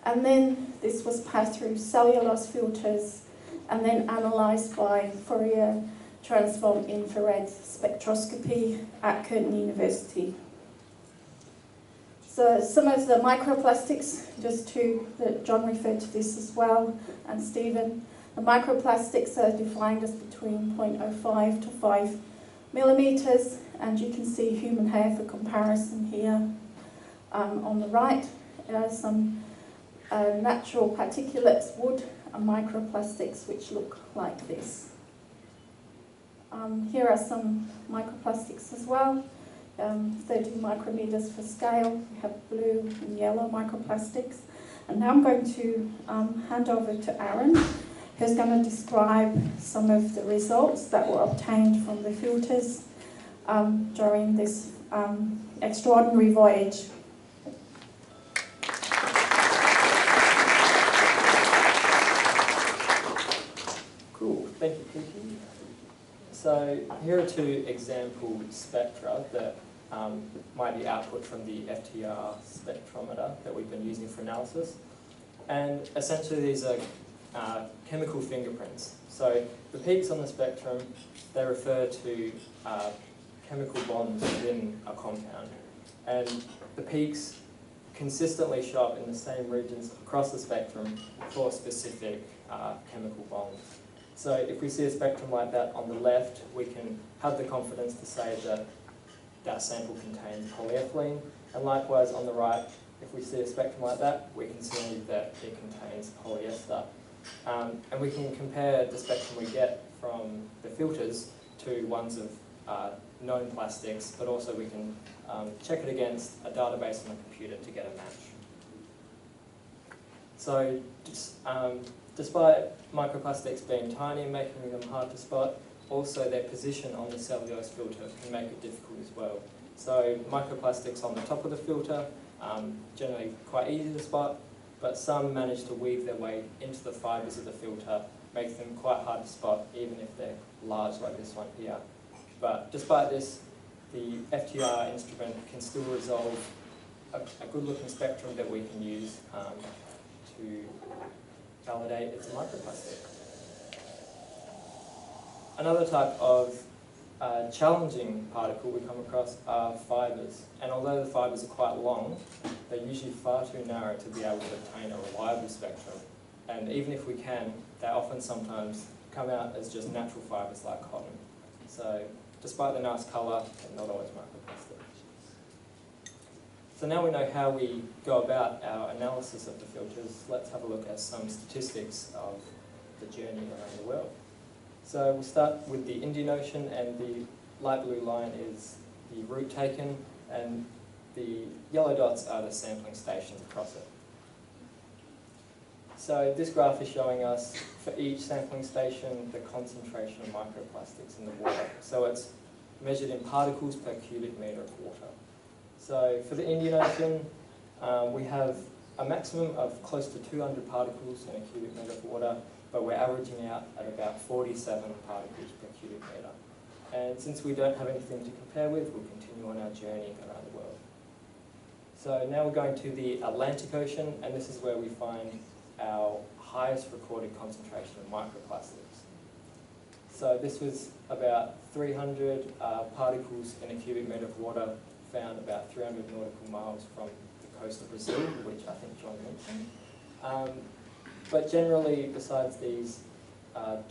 And then this was passed through cellulose filters and then analysed by Fourier transform infrared spectroscopy at Curtin University. So some of the microplastics, that John referred to this as well, and Stephen, the microplastics are defined as between 0.05 to 5 millimetres, and you can see human hair for comparison here on the right. Some natural particulates, wood, and microplastics which look like this. Here are some microplastics as well, 30 micrometers for scale. We have blue and yellow microplastics. And now I'm going to hand over to Aaron, who's going to describe some of the results that were obtained from the filters during this extraordinary voyage. Cool, thank you, Kliti. So here are two example spectra that might be output from the FTR spectrometer that we've been using for analysis. And essentially these are chemical fingerprints. So the peaks on the spectrum, they refer to chemical bonds within a compound. And the peaks consistently show up in the same regions across the spectrum for specific chemical bonds. So if we see a spectrum like that on the left, we can have the confidence to say that that sample contains polyethylene. And likewise on the right, if we see a spectrum like that, we can see that it contains polyester. And we can compare the spectrum we get from the filters to ones of known plastics, but also we can check it against a database on a computer to get a match. So despite microplastics being tiny and making them hard to spot, also their position on the cellulose filter can make it difficult as well. So microplastics on the top of the filter, generally quite easy to spot, but some manage to weave their way into the fibres of the filter, makes them quite hard to spot even if they're large like this one here. But despite this, the FTR instrument can still resolve a good looking spectrum that we can use to validate it's a microplastic. Another type of challenging particle we come across are fibres. And although the fibres are quite long, they're usually far too narrow to be able to obtain a reliable spectrum. And even if we can, they often sometimes come out as just natural fibres like cotton. So despite the nice colour, they're not always microplastic. So now we know how we go about our analysis of the filters, let's have a look at some statistics of the journey around the world. So we'll start with the Indian Ocean, and the light blue line is the route taken, and the yellow dots are the sampling stations across it. So this graph is showing us, for each sampling station, the concentration of microplastics in the water. So it's measured in particles per cubic metre of water. So for the Indian Ocean, we have a maximum of close to 200 particles in a cubic metre of water, but we're averaging out at about 47 particles per cubic metre. And since we don't have anything to compare with, we'll continue on our journey around the world. So now we're going to the Atlantic Ocean, and this is where we find our highest recorded concentration of microplastics. So this was about 300 particles in a cubic metre of water, found about 300 nautical miles from the coast of Brazil, which I think Jon mentioned. But generally, besides these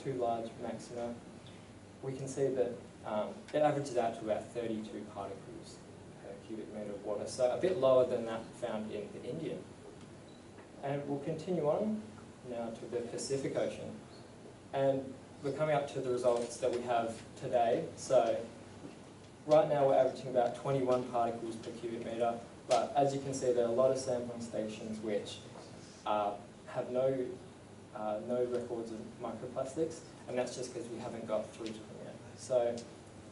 two large maxima, we can see that it averages out to about 32 particles per cubic metre of water, so a bit lower than that found in the Indian. And we'll continue on now to the Pacific Ocean. And we're coming up to the results that we have today. So right now we're averaging about 21 particles per cubic metre, but as you can see, there are a lot of sampling stations which have no records of microplastics, and that's just because we haven't got through to them yet. So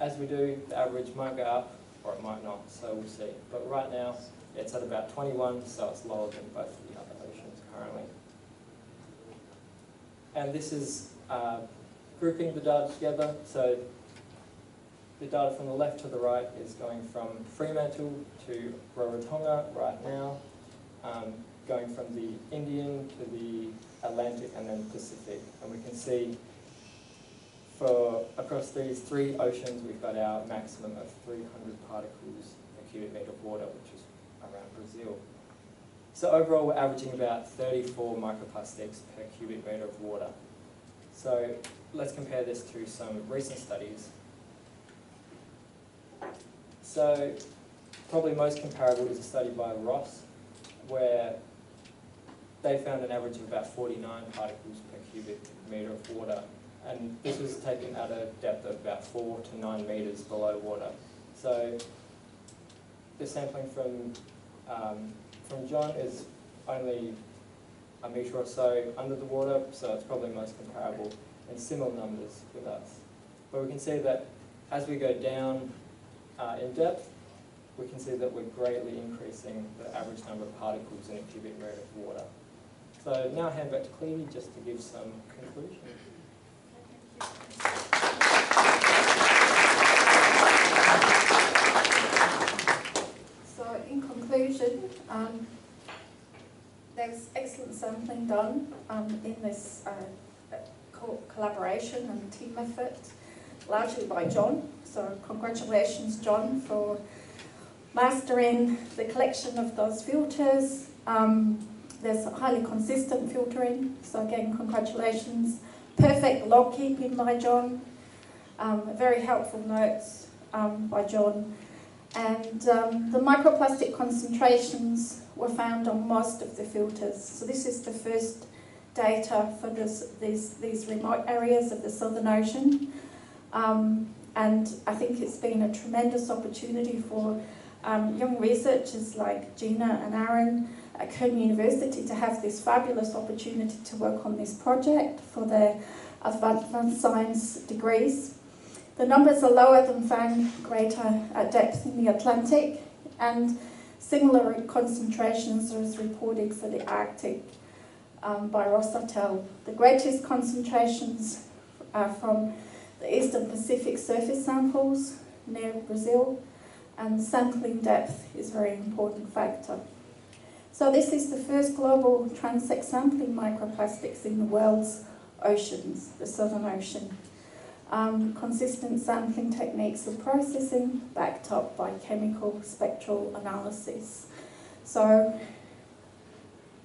as we do, the average might go up or it might not, so we'll see. But right now it's at about 21, so it's lower than both of the other oceans currently. And this is grouping the data together. So the data from the left to the right is going from Fremantle to Rarotonga right now, going from the Indian to the Atlantic and then Pacific. And we can see for across these three oceans we've got our maximum of 300 particles per cubic metre of water, which is around Brazil. So overall we're averaging about 34 microplastics per cubic metre of water. So let's compare this to some recent studies. So probably most comparable is a study by Ross, where they found an average of about 49 particles per cubic metre of water. And this was taken at a depth of about 4 to 9 metres below water. So the sampling from Jon is only a metre or so under the water, so it's probably most comparable in similar numbers with us. But we can see that as we go down in depth, we can see that we're greatly increasing the average number of particles in a cubic metre of water. So now I hand back to Kliti just to give some conclusion. So in conclusion, there's excellent sampling done in this collaboration and team effort, largely by Jon. So congratulations, Jon, for mastering the collection of those filters. There's highly consistent filtering, so again, congratulations. Perfect log keeping by Jon, very helpful notes by Jon. And the microplastic concentrations were found on most of the filters. So this is the first data for these remote areas of the Southern Ocean. And I think it's been a tremendous opportunity for young researchers like Gina and Aaron at Curtin University to have this fabulous opportunity to work on this project for their advanced science degrees. The numbers are lower than found greater at depth in the Atlantic, and similar concentrations are as reported for the Arctic by Ross et al. The greatest concentrations are from the Eastern Pacific surface samples near Brazil, and sampling depth is a very important factor. So this is the first global transect sampling microplastics in the world's oceans, the Southern Ocean. Consistent sampling techniques of processing backed up by chemical spectral analysis. So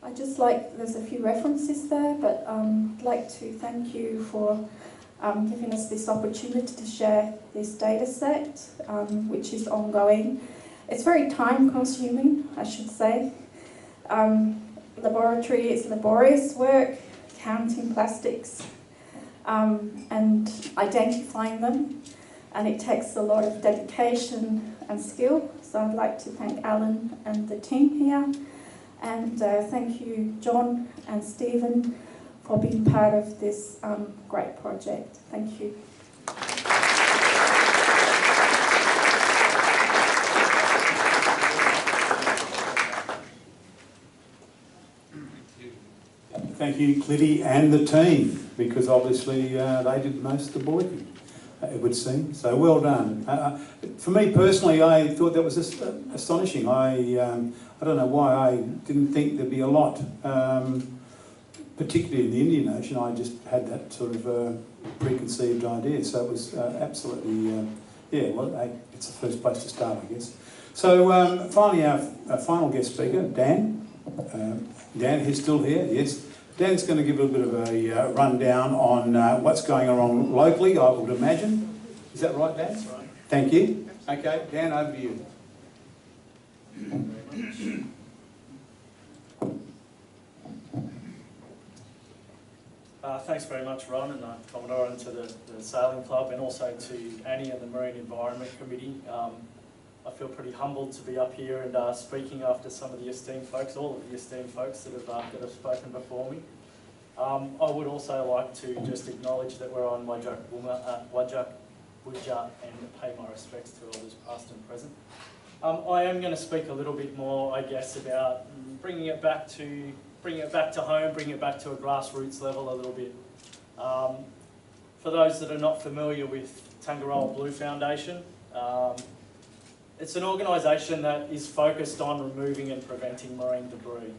there's a few references there, but I'd like to thank you for giving us this opportunity to share this data set, which is ongoing. It's very time consuming, I should say. Laboratory is laborious work, counting plastics and identifying them, and it takes a lot of dedication and skill. So I'd like to thank Alan and the team here, and thank you Jon and Stephen for being part of this great project. Thank you. Thank you, Kliti and the team, because obviously they did most of the working. it would seem. So well done. For me personally, I thought that was just astonishing. I don't know why I didn't think there'd be a lot, particularly in the Indian Ocean. I just had that sort of preconceived idea. So it was absolutely, yeah, well, it's the first place to start, I guess. So finally, our final guest speaker, Dan. Dan, he's still here, yes. Dan's going to give a bit of a rundown on what's going on locally, I would imagine. Is that right, Dan? That's right. Thank you. Okay, Dan, over to you. Thanks very much, Ron, and Commodore, and to the Sailing Club, and also to Annie and the Marine Environment Committee. I feel pretty humbled to be up here and speaking after some of the esteemed folks, all of the esteemed folks that have spoken before me. I would also like to just acknowledge that we're on Wajak Buja and pay my respects to elders past and present. I am going to speak a little bit more, I guess, about bringing it back to home, bringing it back to a grassroots level a little bit. For those that are not familiar with Tangaroa Blue Foundation, it's an organisation that is focused on removing and preventing marine debris,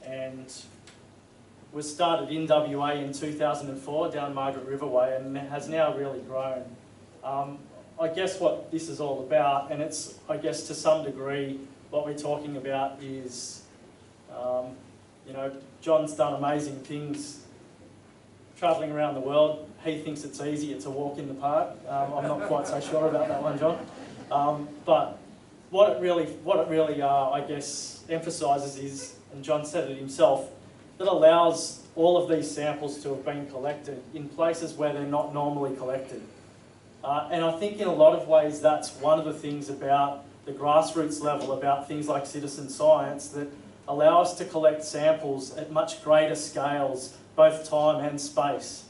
and was started in WA in 2004 down Margaret River Way, and has now really grown. I guess what this is all about, and it's, I guess to some degree, what we're talking about is, you know, Jon's done amazing things travelling around the world. He thinks it's easy, it's a walk in the park. I'm not quite so sure about that one, Jon. But what it really, I guess, emphasises is, and Jon said it himself, that allows all of these samples to have been collected in places where they're not normally collected. And I think in a lot of ways that's one of the things about the grassroots level, about things like citizen science, that allow us to collect samples at much greater scales, both time and space.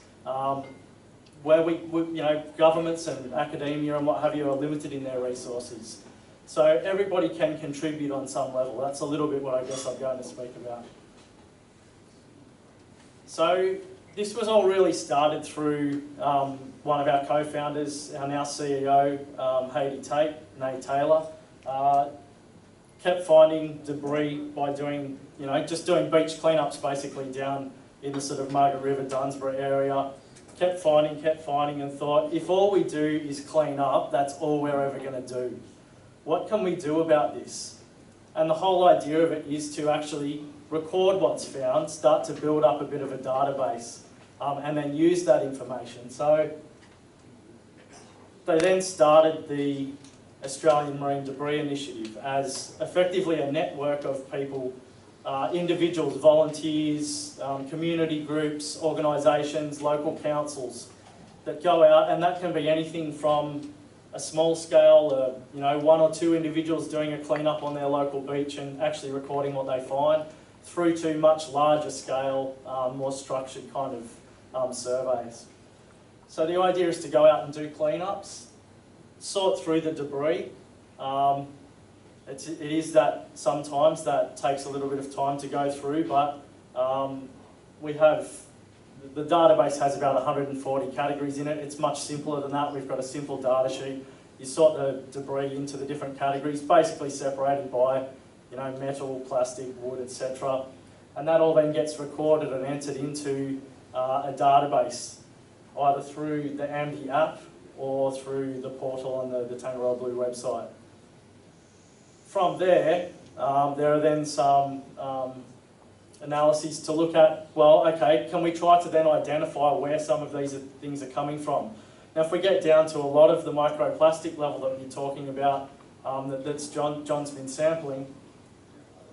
Where we, you know, governments and academia and what have you are limited in their resources. So everybody can contribute on some level. That's a little bit what I guess I'm going to speak about. So this was all really started through one of our co-founders, our now CEO, Hayley Tate, Nay Taylor. Kept finding debris by doing, you know, just doing beach cleanups basically down in the sort of Margaret River, Dunsborough area. Kept finding, and thought, if all we do is clean up, that's all we're ever going to do. What can we do about this? And the whole idea of it is to actually record what's found, start to build up a bit of a database, and then use that information. So they then started the Australian Marine Debris Initiative as effectively a network of people, individuals, volunteers, community groups, organisations, local councils that go out, and that can be anything from a small scale, you know, 1 or 2 individuals doing a clean-up on their local beach and actually recording what they find, through to much larger scale, more structured kind of surveys. So the idea is to go out and do clean-ups, sort through the debris. It is that sometimes that takes a little bit of time to go through, but we have, the database has about 140 categories in it. It's much simpler than that. We've got a simple data sheet. You sort the debris into the different categories, basically separated by, you know, metal, plastic, wood, etc. And that all then gets recorded and entered into a database, either through the AMBI app or through the portal on the Tangaroa Blue website. From there, there are then some analyses to look at, well, okay, can we try to then identify where some of these things are coming from? Now, if we get down to a lot of the microplastic level that we're talking about, that's Jon's been sampling,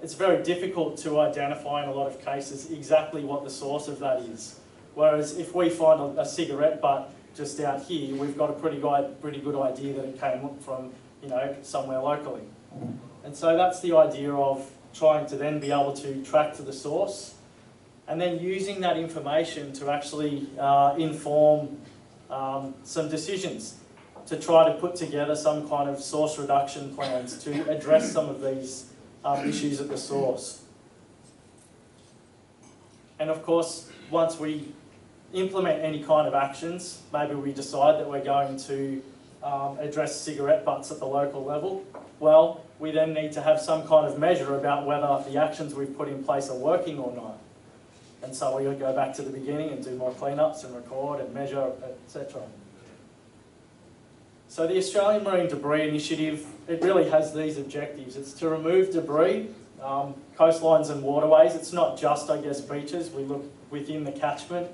it's very difficult to identify in a lot of cases exactly what the source of that is. Whereas if we find a cigarette butt just out here, we've got a pretty good idea that it came from, you know, somewhere locally. And so that's the idea of trying to then be able to track to the source, and then using that information to actually inform some decisions, to try to put together some kind of source reduction plans to address some of these issues at the source. And of course, once we implement any kind of actions, maybe we decide that we're going to address cigarette butts at the local level, well, we then need to have some kind of measure about whether the actions we've put in place are working or not. And so we would go back to the beginning and do more cleanups and record and measure, etc. So the Australian Marine Debris Initiative, it really has these objectives. It's to remove debris, coastlines and waterways. It's not just, I guess, beaches. We look within the catchment,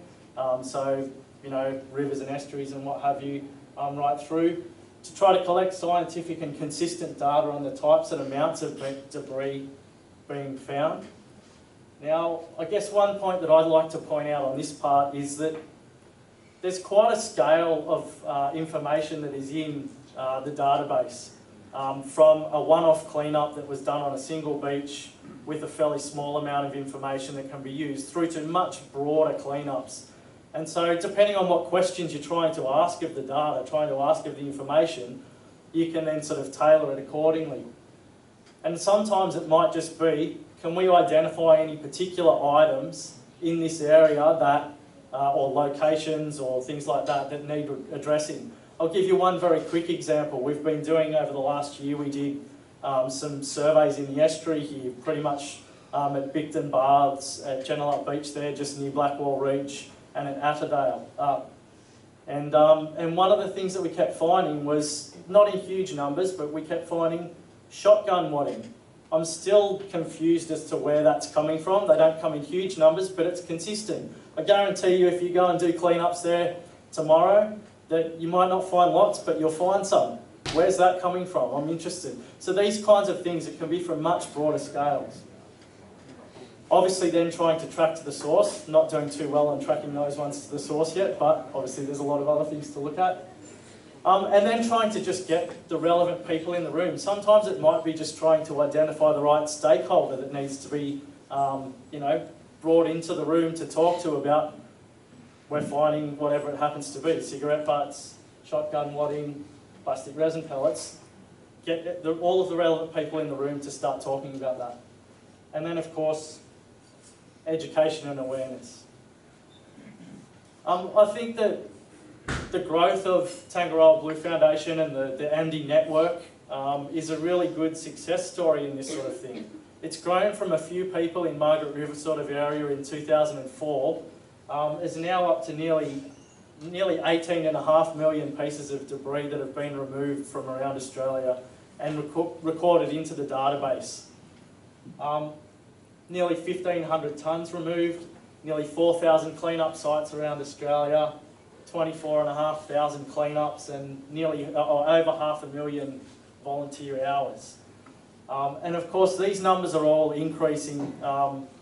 so, you know, rivers and estuaries and what have you, right through, to try to collect scientific and consistent data on the types and amounts of debris being found. Now, I guess one point that I'd like to point out on this part is that there's quite a scale of information that is in the database, from a one-off cleanup that was done on a single beach with a fairly small amount of information that can be used, through to much broader cleanups. And so depending on what questions you're trying to ask of the data, trying to ask of the information, you can then sort of tailor it accordingly. And sometimes it might just be, can we identify any particular items in this area that, or locations or things like that, that need addressing? I'll give you one very quick example. We've been doing, over the last year, we did some surveys in the estuary here, pretty much at Bicton Baths, at Jonelup Beach there, just near Blackwall Reach, and at Atterdale. And one of the things that we kept finding was, not in huge numbers, but we kept finding shotgun wadding. I'm still confused as to where that's coming from. They don't come in huge numbers, but it's consistent. I guarantee you, if you go and do cleanups there tomorrow, that you might not find lots, but you'll find some. Where's that coming from? I'm interested. So these kinds of things, it can be from much broader scales. Obviously then trying to track to the source, not doing too well on tracking those ones to the source yet, but obviously there's a lot of other things to look at. And then trying to just get the relevant people in the room. Sometimes it might be just trying to identify the right stakeholder that needs to be, you know, brought into the room to talk to about, we're finding whatever it happens to be, cigarette butts, shotgun wadding, plastic resin pellets. Get all of the relevant people in the room to start talking about that. And then, of course, education and awareness. I think that the growth of Tangaroa Blue Foundation and the Andy network is a really good success story in this sort of thing. It's grown from a few people in Margaret River sort of area in 2004, is now up to nearly 18.5 million pieces of debris that have been removed from around Australia and recorded into the database. Nearly 1,500 tonnes removed, nearly 4,000 cleanup sites around Australia, 24,500 cleanups, and nearly over 500,000 volunteer hours. And of course, these numbers are all increasing,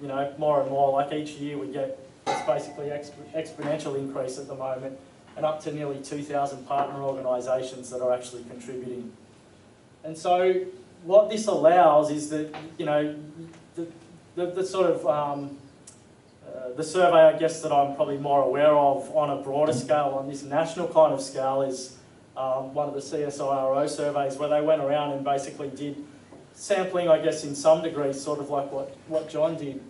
you know, more and more. Like each year, we get, it's basically exponential increase at the moment, and up to nearly 2,000 partner organisations that are actually contributing. And so, what this allows is that, you know, the sort of the survey, I guess, that I'm probably more aware of on a broader scale, on this national kind of scale, is one of the CSIRO surveys, where they went around and basically did sampling, I guess, in some degree, sort of like what Jon did.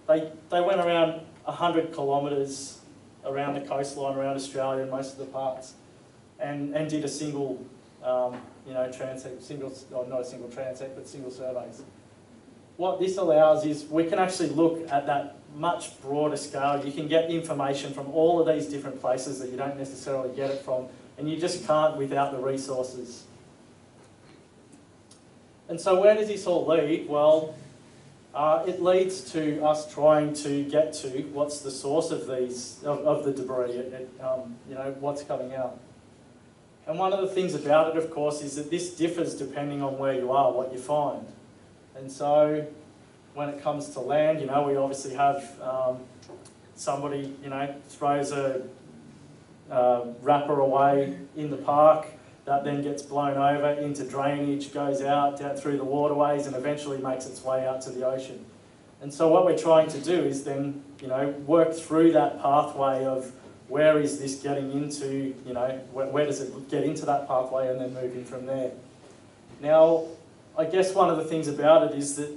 They went around 100 kilometres around the coastline around Australia in most of the parts, and did a single, you know, transect, not a single transect, but single surveys. What this allows is we can actually look at that much broader scale. You can get information from all of these different places that you don't necessarily get it from, and you just can't without the resources. And so where does this all lead? Well, it leads to us trying to get to what's the source of these, of the debris, you know, what's coming out. And one of the things about it, of course, is that this differs depending on where you are, what you find. And so when it comes to land, you know, we obviously have somebody, you know, throws a wrapper away in the park, that then gets blown over into drainage, goes out down through the waterways, and eventually makes its way out to the ocean. And so what we're trying to do is then, you know, work through that pathway of where is this getting into, you know, where does it get into that pathway, and then moving from there. Now, I guess one of the things about it is that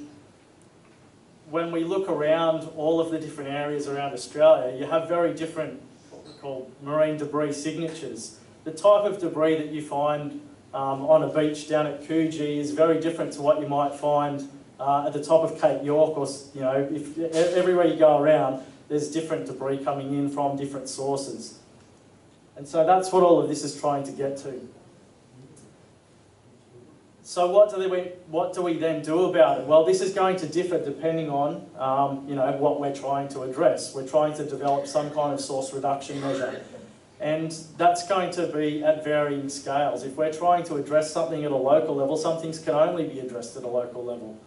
when we look around all of the different areas around Australia, you have very different called marine debris signatures. The type of debris that you find on a beach down at Coogee is very different to what you might find at the top of Cape York, or if everywhere you go around, there's different debris coming in from different sources. And so that's what all of this is trying to get to. So what do we then do about it? Well, this is going to differ depending on what we're trying to address. We're trying to develop some kind of source reduction measure. And that's going to be at varying scales. If we're trying to address something at a local level, some things can only be addressed at a local level.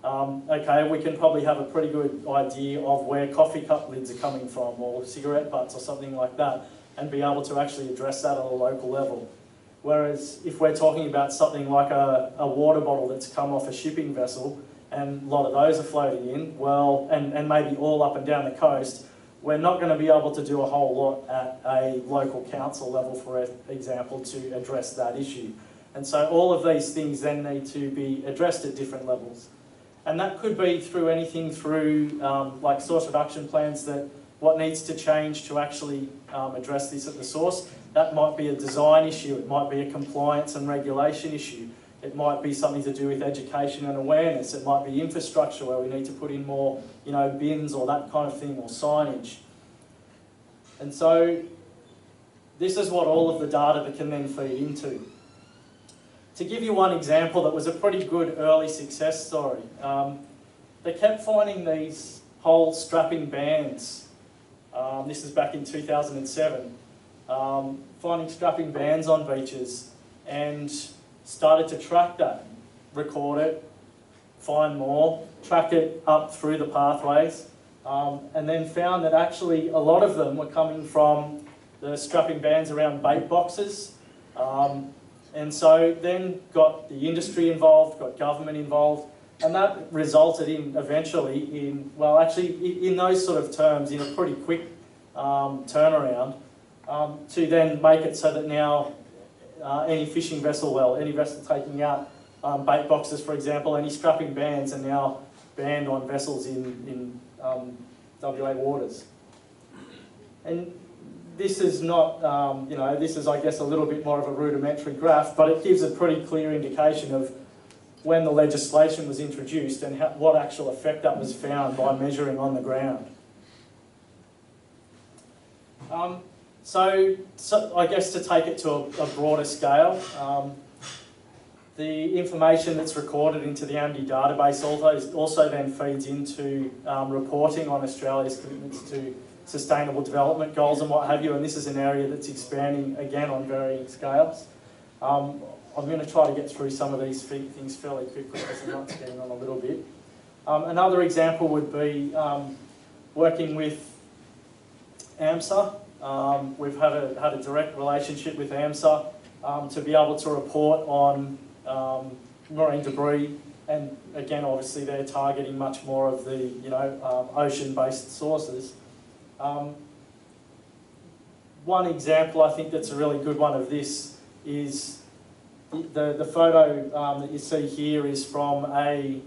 Okay, we can probably have a pretty good idea of where coffee cup lids are coming from, or cigarette butts or something like that, and be able to actually address that at a local level. Whereas if we're talking about something like a water bottle that's come off a shipping vessel, and a lot of those are floating in, well, and maybe all up and down the coast, we're not going to be able to do a whole lot at a local council level, for example, to address that issue. And so all of these things then need to be addressed at different levels. And that could be through anything through like source reduction plans, that what needs to change to actually address this at the source. That might be a design issue, it might be a compliance and regulation issue, it might be something to do with education and awareness, it might be infrastructure where we need to put in more bins or that kind of thing, or signage. And so this is what all of the data that can then feed into. To give you one example that was a pretty good early success story, they kept finding these whole strapping bands. This is back in 2007. Finding strapping bands on beaches, and started to track that, record it, find more, track it up through the pathways, and then found that actually a lot of them were coming from the strapping bands around bait boxes. And so then got the industry involved, got government involved, and that resulted in eventually in, well, actually in those sort of terms, in a pretty quick turnaround, to then make it so that now any fishing vessel, well, any vessel taking out bait boxes, for example, any strapping bands are now banned on vessels in WA waters. And this is not, this is, I guess, a little bit more of a rudimentary graph, but it gives a pretty clear indication of when the legislation was introduced and what actual effect that was found by measuring on the ground. So I guess to take it to a broader scale, the information that's recorded into the AMDI database also then feeds into reporting on Australia's commitments to sustainable development goals and what have you, and this is an area that's expanding again on varying scales. I'm going to try to get through some of these things fairly quickly because I'm not getting on a little bit. Another example would be working with AMSA. We've had a direct relationship with AMSA to be able to report on marine debris, and again, obviously they're targeting much more of the ocean-based sources. One example I think that's a really good one of this is the photo that you see here is from a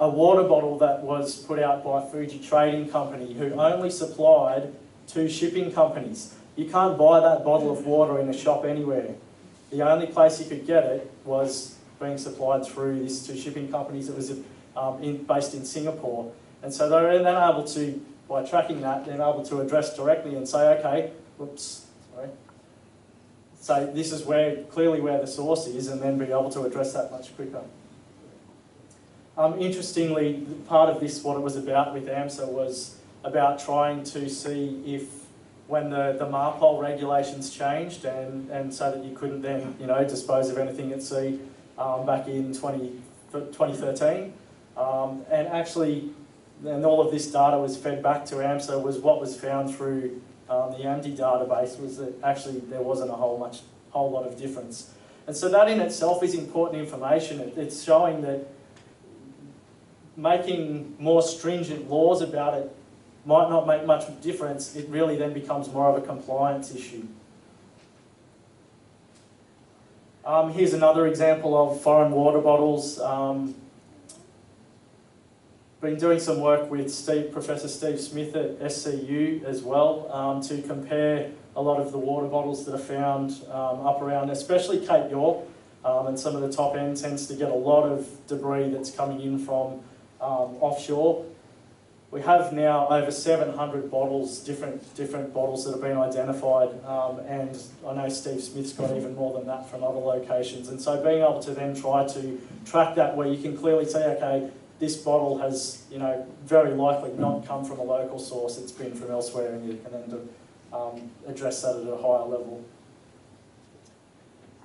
water bottle that was put out by Fuji Trading Company, who only supplied to shipping companies. You can't buy that bottle of water in a shop anywhere. The only place you could get it was being supplied through these two shipping companies. It was based in Singapore. And so they were then able to, by tracking that, they're able to address directly and say, okay, whoops, sorry. So this is clearly where the source is, and then be able to address that much quicker. Interestingly, part of this, what it was about with AMSA, was about trying to see if, when the MARPOL regulations changed, and so that you couldn't then, dispose of anything at sea back in 2013, and actually, and all of this data was fed back to AMSA, was what was found through the AMDI database was that actually there wasn't a whole lot of difference. And so that in itself is important information. It's showing that making more stringent laws about it might not make much difference. It really then becomes more of a compliance issue. Here's another example of foreign water bottles been doing some work with Professor Steve Smith at SCU as well to compare a lot of the water bottles that are found up around, especially Cape York, and some of the top end tends to get a lot of debris that's coming in from offshore. We have now over 700 bottles, different bottles that have been identified, and I know Steve Smith's got even more than that from other locations. And so being able to then try to track that where you can clearly see, okay, this bottle has, you know, very likely not come from a local source, it's been from elsewhere, and you can then address that at a higher level.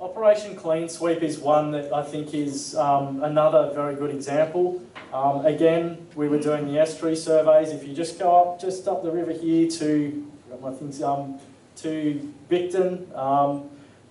Operation Clean Sweep is one that I think is another very good example. Again, we were doing the estuary surveys. If you just go up the river here to, I think, to Bicton,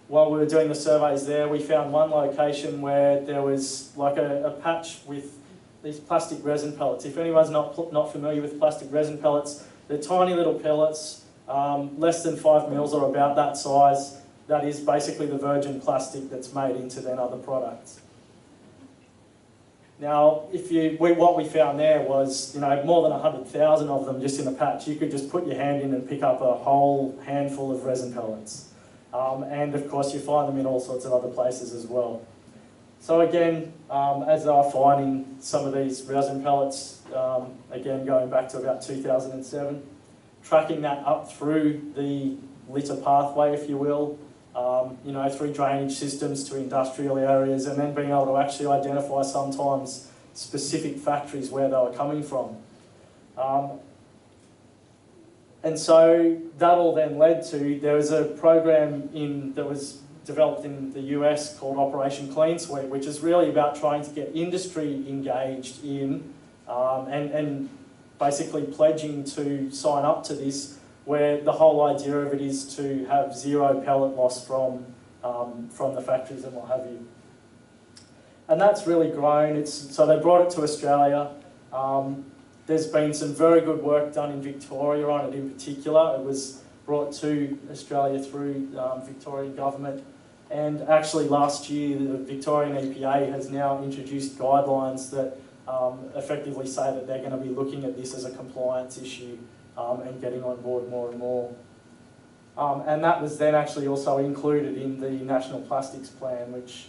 while we were doing the surveys there, we found one location where there was like a patch with these plastic resin pellets. If anyone's not familiar with plastic resin pellets, they're tiny little pellets, less than 5 mils or about that size. That is basically the virgin plastic that's made into then other products. Now, what we found there was, you know, more than 100,000 of them just in a patch. You could just put your hand in and pick up a whole handful of resin pellets. And of course, you find them in all sorts of other places as well. So again, as they are finding some of these resin pellets, again going back to about 2007, tracking that up through the litter pathway, if you will, you know, through drainage systems to industrial areas, and then being able to actually identify sometimes specific factories where they were coming from. And so that all then led to, there was a program that was developed in the US called Operation Clean Sweep, which is really about trying to get industry engaged in and basically pledging to sign up to this, where the whole idea of it is to have zero pellet loss from the factories and what have you. And that's really grown. So they brought it to Australia. There's been some very good work done in Victoria on it in particular. It was brought to Australia through Victorian government. And actually last year, the Victorian EPA has now introduced guidelines that effectively say that they're going to be looking at this as a compliance issue and getting on board more and more. And that was then actually also included in the National Plastics Plan, which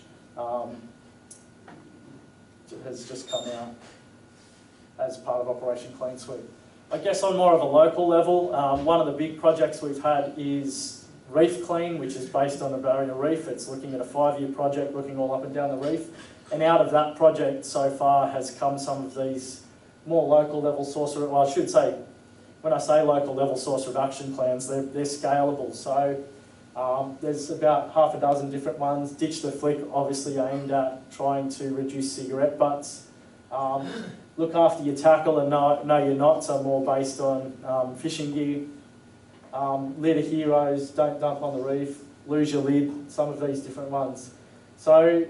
has just come out as part of Operation Clean Sweep. I guess on more of a local level, one of the big projects we've had is Reef Clean, which is based on the Barrier Reef. It's looking at a 5-year project looking all up and down the reef. And out of that project so far has come some of these more local level source, well I should say, when I say local level source reduction plans, they're scalable. So there's about half a dozen different ones. Ditch the Flick, obviously aimed at trying to reduce cigarette butts. Look after your tackle and know your knots are more based on fishing gear. Litter heroes, don't dump on the reef. Lose your lid, some of these different ones. So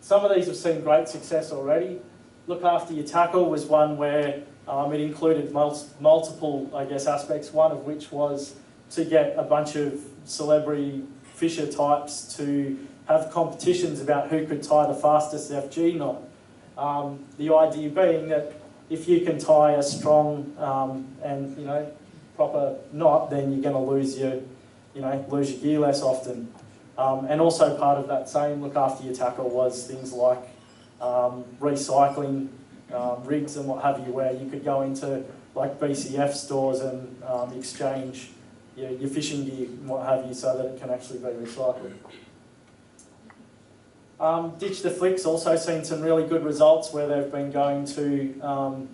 some of these have seen great success already. Look after your tackle was one where it included multiple, I guess, aspects, one of which was to get a bunch of celebrity fisher types to have competitions about who could tie the fastest FG knot. The idea being that if you can tie a strong and, you know, proper knot, then you're going to lose your gear less often. And also part of that same look after your tackle was things like recycling rigs and what have you, where you could go into like BCF stores and exchange your fishing gear and what have you, so that it can actually be recycled. Ditch the Flick's also seen some really good results where they've been going to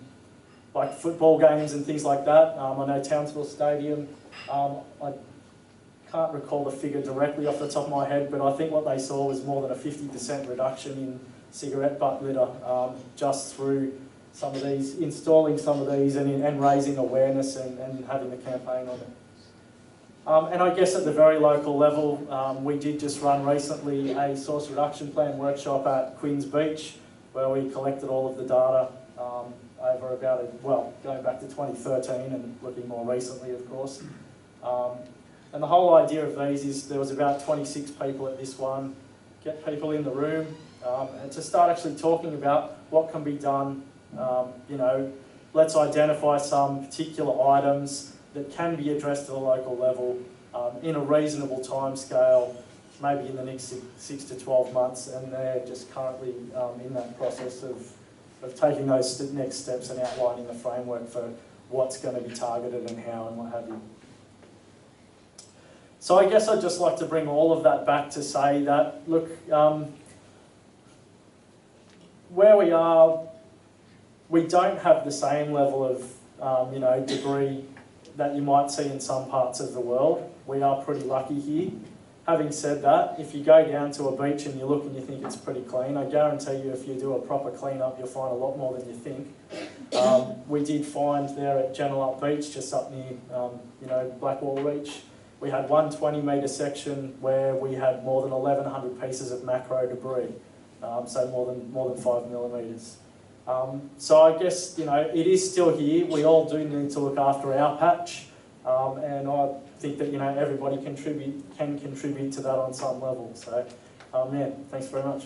like football games and things like that. I know Townsville Stadium, I can't recall the figure directly off the top of my head, but I think what they saw was more than a 50% reduction in cigarette butt litter just through some of these, installing some of these and raising awareness and having a campaign on it. And I guess at the very local level, we did just run recently a source reduction plan workshop at Queen's Beach, where we collected all of the data over about, going back to 2013 and looking more recently, of course. And the whole idea of these is there was about 26 people at this one, get people in the room and to start actually talking about what can be done You know, let's identify some particular items that can be addressed at a local level in a reasonable timescale, maybe in the next 6 to 12 months, and they're just currently in that process of taking those next steps and outlining a framework for what's going to be targeted and how and what have you. So I guess I'd just like to bring all of that back to say that, look, where we are, we don't have the same level of, you know, debris that you might see in some parts of the world. We are pretty lucky here. Having said that, if you go down to a beach and you look and you think it's pretty clean, I guarantee you if you do a proper clean-up, you'll find a lot more than you think. We did find there at Genelup Beach, just up near, you know, Blackwall Reach, we had one 20-metre section where we had more than 1,100 pieces of macro debris, so more than 5 millimetres. So I guess, you know, it is still here. We all do need to look after our patch, and I think that, you know, everybody can contribute to that on some level. So, yeah, thanks very much.